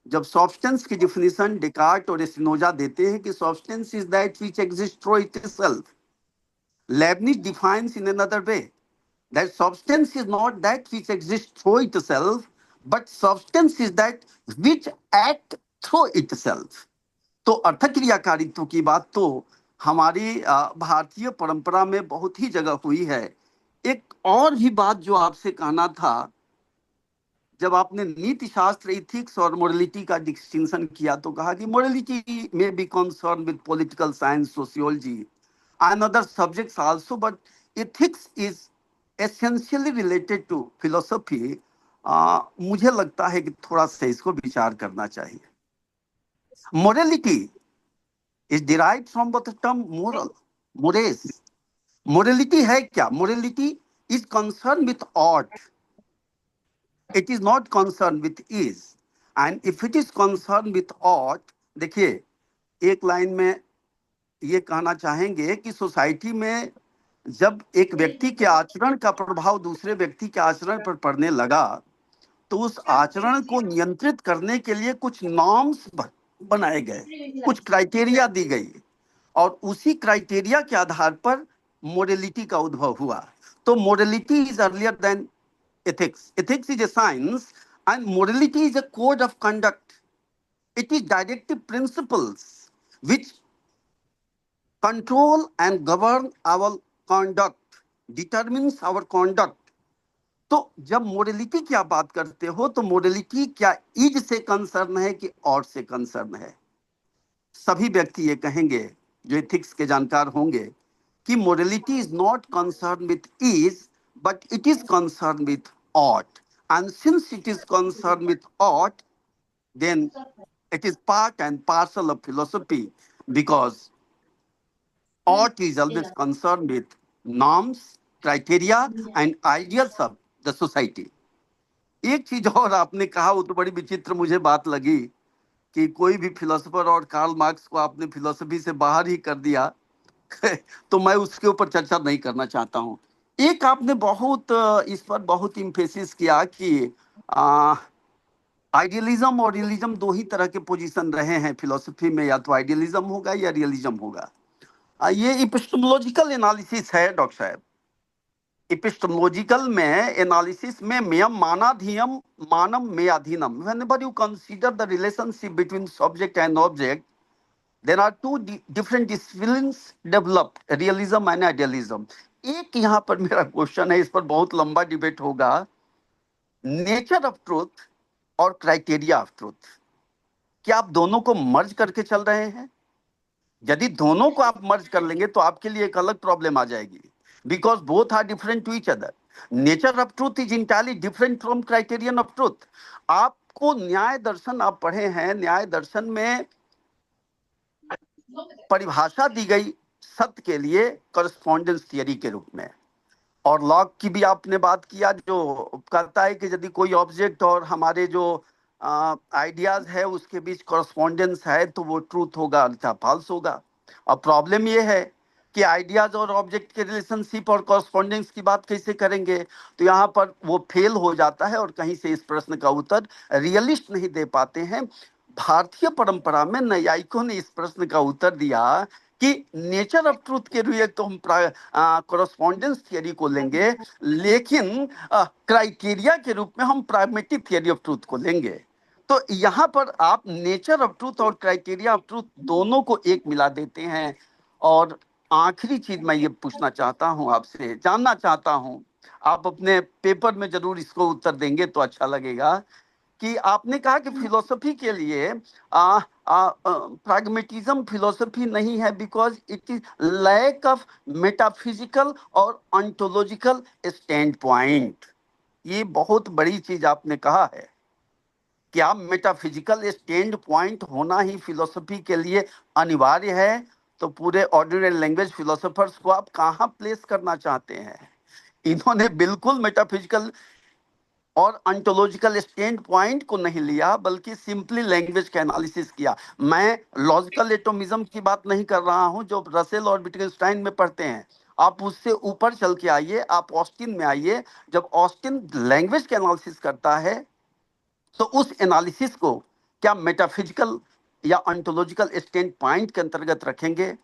जब सब्सटेंस की डिफिनीशन डेकार्ट और स्पिनोजा देते हैं कि substance is that which exist through itself, Lebanese defines in another way that substance is not that which exists through itself, but substance is that which act through itself. तो अर्थक्रियाकारित्व की बात तो हमारी भारतीय परंपरा में बहुत ही जगह हुई है। एक और भी बात जो आपसे कहना था, जब आपने नीति शास्त्र, इथिक्स और मोरलिटी का डिस्टिंक्शन किया तो कहा कि मोरलिटी में be concern with political science, sociology and other subjects also, but ethics is essentially related to philosophy. मुझे लगता है कि थोड़ा सा इसको विचार करना चाहिए। Morality is derived from the term moral, mores. Morality है क्या? Morality is concerned with ought. It is not concerned with is. And if it is concerned with ought, देखिए एक लाइन में ये कहना चाहेंगे कि सोसाइटी में जब एक व्यक्ति के आचरण का प्रभाव दूसरे व्यक्ति के आचरण पर पड़ने लगा, तो उस आचरण को नियंत्रित करने के लिए कुछ नॉर्म्स बनाए गए, कुछ क्राइटेरिया दी गई और उसी क्राइटेरिया के आधार पर मोरलिटी का उद्भव हुआ। तो morality is earlier than ethics. Ethics is a science and morality is a code of conduct. It is directive principles which control and govern our conduct, determines our conduct. तो जब morality की आप बात करते हो तो मोरलिटी क्या is से कंसर्न है कि और से कंसर्न है? सभी व्यक्ति ये कहेंगे जो एथिक्स के जानकार होंगे कि morality is not concern with is but it is concern with ought, and since it is concerned with ought, then it is part and parcel of philosophy, because ought is always concerned with norms, criteria and ideals of the society. एक चीज और आपने कहा, वो तो बड़ी विचित्र मुझे बात लगी कि कोई भी फिलोसोफर और कार्ल मार्क्स को आपने फिलोसफी से बाहर ही कर दिया। तो मैं उसके ऊपर चर्चा नहीं करना चाहता हूं। एक आपने बहुत इस पर बहुत इम्फेसिस किया कि आइडियलिज्म और रियलिज्म दो ही तरह के पोजीशन रहे हैं फिलोसफी में, या तो आइडियलिज्म होगा या रियलिज्म होगा। ये इपिस्टेमोलॉजिकल एनालिसिस है डॉक्टर साहब। इपिस्टेमोलॉजिकल में एनालिसिस में मेयम मानाधियम मानम मेयाधीनम, whenever you consider the relationship between subject and object, there are two different disciplines developed, realism and idealism. एक यहाँ पर मेरा क्वेश्चन है, इस पर बहुत लंबा डिबेट होगा, नेचर ऑफ ट्रूथ और क्राइटेरिया ऑफ ट्रूथ, क्या आप दोनों को मर्ज करके चल रहे हैं? यदि दोनों को आप मर्ज कर लेंगे तो आपके लिए एक अलग प्रॉब्लम आ जाएगी, because both are different to each other. Nature of truth is entirely different from criterion of truth. आपको न्याय दर्शन आप पढ़े हैं, न्याय दर्शन में परिभाषा दी गई सत्य के लिए करस्पॉन्डेंस थियरी के रूप में, और लॉग की भी आपने बात किया जो कहता है कि यदि कोई ऑब्जेक्ट और हमारे जो आइडियाज है उसके बीच करस्पॉन्डेंस है तो वो ट्रूथ होगा, अन्यथा फॉल्स होगा। अब प्रॉब्लम ये है कि आइडियाज और ऑब्जेक्ट के रिलेशनशिप और करस्पॉन्डेंस की बात कैसे करेंगे, तो यहाँ पर वो फेल हो जाता है और कहीं से इस प्रश्न का उत्तर रियलिस्ट नहीं दे पाते हैं। भारतीय परंपरा में न्यायिकों ने इस प्रश्न का उत्तर दिया कि नेचर ऑफ ट्रूथ के लिए तो हम करस्पॉन्डेंस थियरी को लेंगे, लेकिन क्राइटेरिया के रूप में हम प्राग्मेटिक थियरी ऑफ ट्रूथ को लेंगे। तो यहाँ पर आप नेचर ऑफ ट्रूथ और क्राइटेरिया ऑफ ट्रूथ दोनों को एक मिला देते हैं। और आखिरी चीज मैं ये पूछना चाहता हूँ आपसे, जानना चाहता हूँ, आप अपने पेपर में जरूर इसको उत्तर देंगे तो अच्छा लगेगा, कि आपने कहा कि फिलोसफी के लिए प्रैग्मेटिज्म फिलोसफी नहीं है because it is lack of metaphysical और ऑन्टोलॉजिकल स्टैंड पॉइंट। ये बहुत बड़ी चीज आपने कहा है। क्या मेटाफिजिकल स्टैंड पॉइंट होना ही फिलोसफी के लिए अनिवार्य है? तो पूरे ऑर्डिनरी लैंग्वेज फिलोसोफर्स को आप कहाँ प्लेस करना चाहते हैं? इन्होंने बिल्कुल मेटाफिजिकल और ऑन्टोलॉजिकल स्टैंड पॉइंट को नहीं लिया, बल्कि सिंपली लैंग्वेज का एनालिसिस किया। मैं लॉजिकल एटोमिज्म की बात नहीं कर रहा हूं जो रसेल और विटगेनस्टाइन में पढ़ते हैं। आप उससे ऊपर चल के आइए, आप ऑस्टिन में आइए। जब ऑस्टिन लैंग्वेज का एनालिसिस करता है तो उस एनालिसिस को क्या मेटाफिजिकल या ऑन्टोलॉजिकल स्टैंड पॉइंट के अंतर्गत रखेंगे?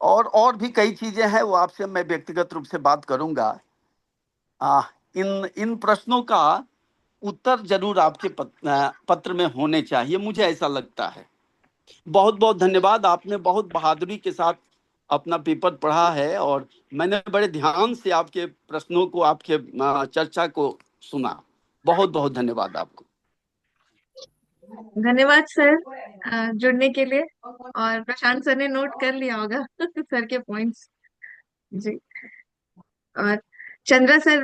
और भी कई चीजें हैं, वो आपसे मैं व्यक्तिगत रूप से बात करूंगा। इन इन प्रश्नों का उत्तर जरूर आपके पत्र में होने चाहिए, मुझे ऐसा लगता है। बहुत बहुत धन्यवाद, आपने बहुत बहादुरी के साथ अपना पेपर पढ़ा है और मैंने बड़े ध्यान से आपके प्रश्नों को, आपके चर्चा को सुना। बहुत बहुत धन्यवाद आपको। धन्यवाद सर जुड़ने के लिए। और प्रशांत सर ने नोट कर लिया होगा सर के पॉइंट्स जी। और चंद्रा सर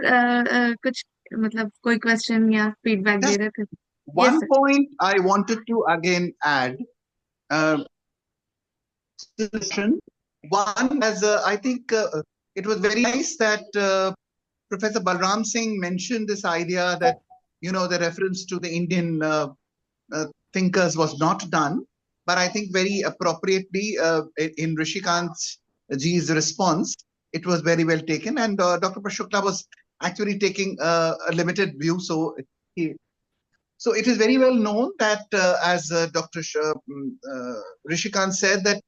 कुछ मतलब कोई क्वेश्चन या फीडबैक दे Just रहे थे? one Yes, point I wanted to again add. One, as I think it was very nice that Professor Balram Singh mentioned this idea that, the reference to the Indian thinkers was not done, but I think very appropriately in Rishikant ji's response, it was very well taken. And Dr. Prashant Shukla was actually taking a limited view, so So it is very well known that, as Dr. Rishikant said, that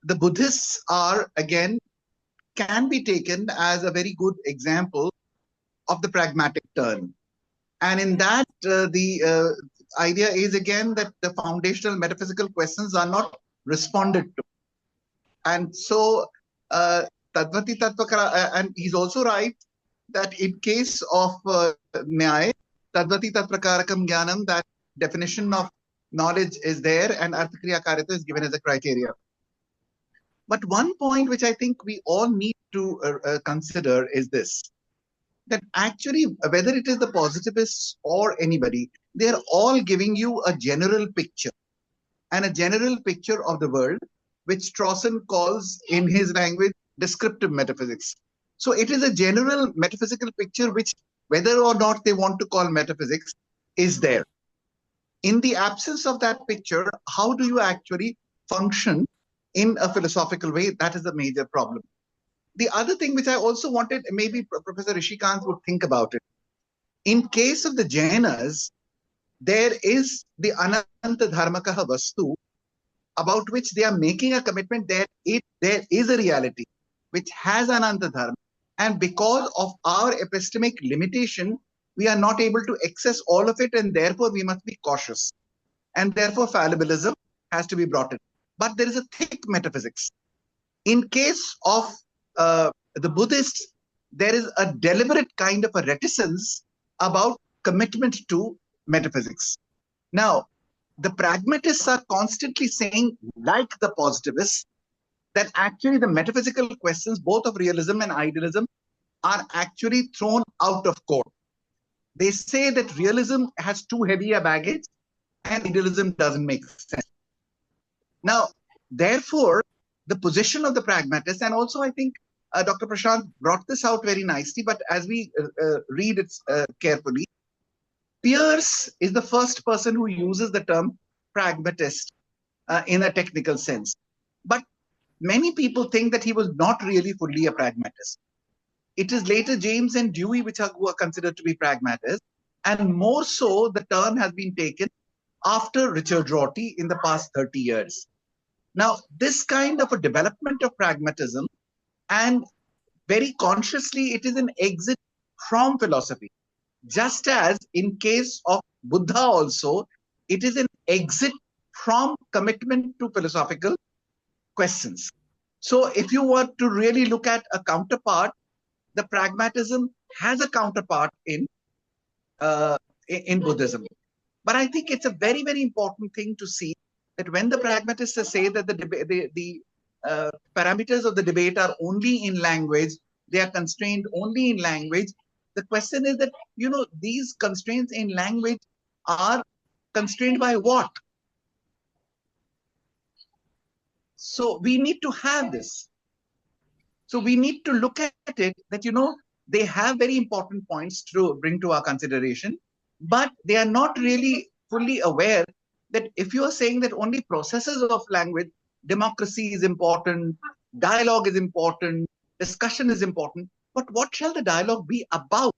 the Buddhists are, again, can be taken as a very good example of the pragmatic turn. And in that, the idea is, again, that the foundational metaphysical questions are not responded to. And so, Tadvati Tattvakara, and he's also right that in case of Nyaya, Tadvati Tatprakarakam Jnanam, that definition of knowledge is there, and Arthakriya Karita is given as a criteria. But one point which I think we all need to consider is this, that actually, whether it is the positivists or anybody, they are all giving you a general picture, and a general picture of the world, which Strawson calls, in his language, descriptive metaphysics. So it is a general metaphysical picture which, whether or not they want to call metaphysics, is there. In the absence of that picture, how do you actually function in a philosophical way? That is the major problem. The other thing which I also wanted, maybe Professor Rishikant would think about it. In case of the Jainas, there is the Ananta Dharmakaha Vastu, about which they are making a commitment that there is a reality which has Ananta Dharma. And because of our epistemic limitation, we are not able to access all of it, and therefore we must be cautious. And therefore fallibilism has to be brought in. But there is a thick metaphysics. In case of the Buddhists, there is a deliberate kind of a reticence about commitment to metaphysics. Now, the pragmatists are constantly saying, like the positivists, that actually the metaphysical questions, both of realism and idealism, are actually thrown out of court. They say that realism has too heavy a baggage and idealism doesn't make sense. Now, therefore, the position of the pragmatists, and also I think Dr. Prashant brought this out very nicely, but as we read it carefully, Peirce is the first person who uses the term pragmatist in a technical sense. But many people think that he was not really fully a pragmatist. It is later James and Dewey who are considered to be pragmatists, and more so the term has been taken after Richard Rorty in the past 30 years. Now, this kind of a development of pragmatism, and very consciously it is an exit from philosophy. Just as in case of Buddha also, it is an exit from commitment to philosophical questions. So if you were to really look at a counterpart, the pragmatism has a counterpart in Buddhism. But I think it's a very, very important thing to see that when the pragmatists say that the parameters of the debate are only in language, they are constrained only in language, the question is that, these constraints in language are constrained by what? So we need to have this. So we need to look at it that, they have very important points to bring to our consideration, but they are not really fully aware that if you are saying that only processes of language, democracy is important, dialogue is important, discussion is important, but what shall the dialogue be about?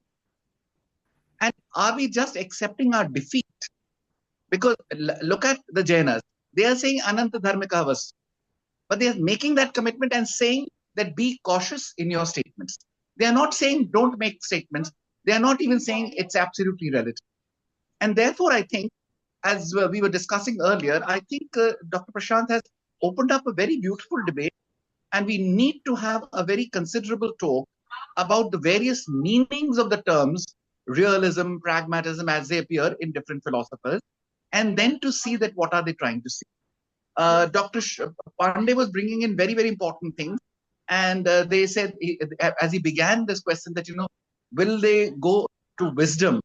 And are we just accepting our defeat? Because look at the Jainas. They are saying Ananta Dharmika Vastu, but they are making that commitment and saying that be cautious in your statements. They are not saying don't make statements. They are not even saying it's absolutely relative. And therefore, I think, as we were discussing earlier, I think Dr. Prashant has opened up a very beautiful debate, and we need to have a very considerable talk about the various meanings of the terms realism, pragmatism, as they appear in different philosophers, and then to see that what are they trying to say. Dr. Pandey was bringing in very, very important things, and they said, as he began this question, that, will they go to wisdom?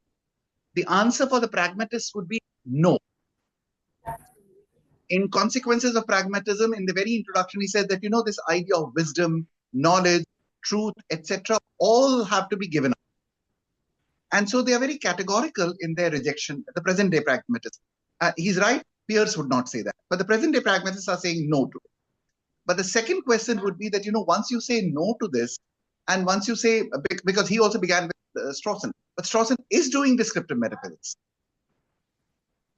The answer for the pragmatists would be no. In Consequences of Pragmatism, in the very introduction, he said that, this idea of wisdom, knowledge, truth, etc., all have to be given up. And so they are very categorical in their rejection, the present-day pragmatists. He's right, Peirce would not say that. But the present-day pragmatists are saying no to it. But the second question would be that, once you say no to this, and once you say, because he also began with Strawson, but Strawson is doing descriptive metaphysics.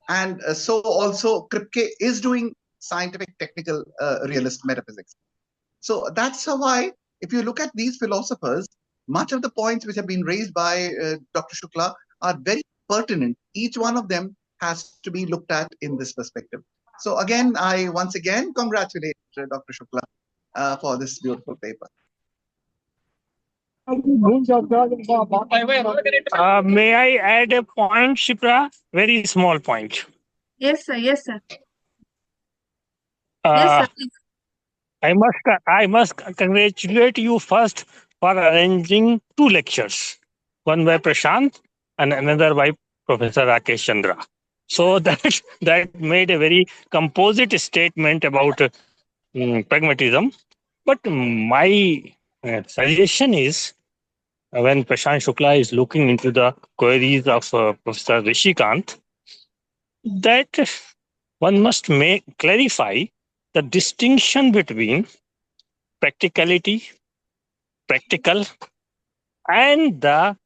And so also Kripke is doing scientific, technical, realist metaphysics. So that's why, if you look at these philosophers, much of the points which have been raised by Dr. Shukla are very pertinent. Each one of them has to be looked at in this perspective. So again, I once again congratulate Dr. Shukla for this beautiful paper. May I add a point, Shipra? Very small point. Yes, sir. Yes, sir. Yes, Uh, sir. Please. I must congratulate you first for arranging two lectures, one by Prashant and another by Professor Rakesh Chandra. So that made a very composite statement about pragmatism. But my suggestion is when Prashant Shukla is looking into the queries of Professor Rishikant, that one must clarify the distinction between practicality, practical, and the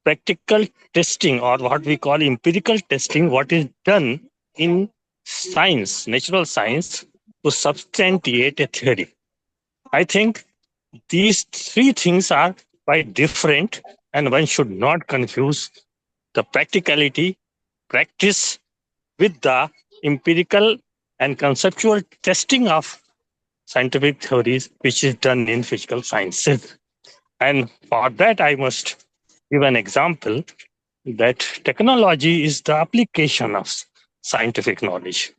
practical testing, or what we call empirical testing, what is done in science, natural science, to substantiate a theory. I think these three things are quite different, and one should not confuse the practicality, practice, with the empirical and conceptual testing of scientific theories, which is done in physical sciences. And for that, I must give an example that technology is the application of scientific knowledge.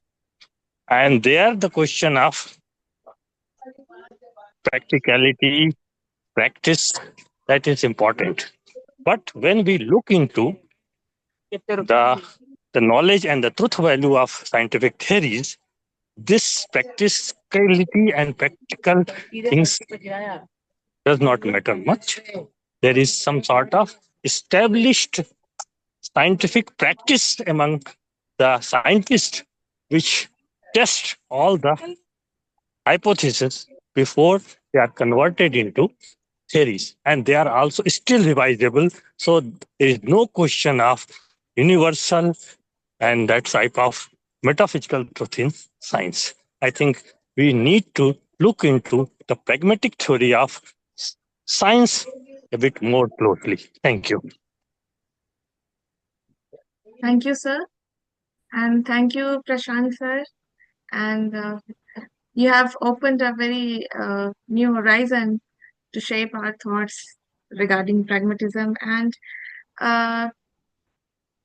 And there, the question of practicality, practice, that is important. But when we look into the knowledge and the truth value of scientific theories, this practicality and practical things does not matter much. There is some sort of established scientific practice among the scientists which test all the hypotheses before they are converted into theories, and they are also still revisable. So there is no question of universal and that type of metaphysical truth in science. I think we need to look into the pragmatic theory of science a bit more closely. Thank you. Thank you, sir. And thank you, Prashant, sir. And you have opened a very new horizon to shape our thoughts regarding pragmatism. And uh,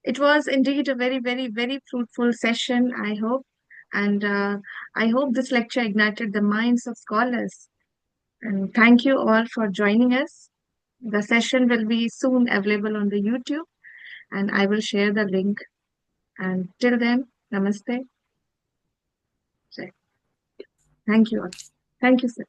it was indeed a very, very, very fruitful session, I hope. And I hope this lecture ignited the minds of scholars. And thank you all for joining us. The session will be soon available on the YouTube, and I will share the link. And till then, namaste. Thank you all. Thank you, sir.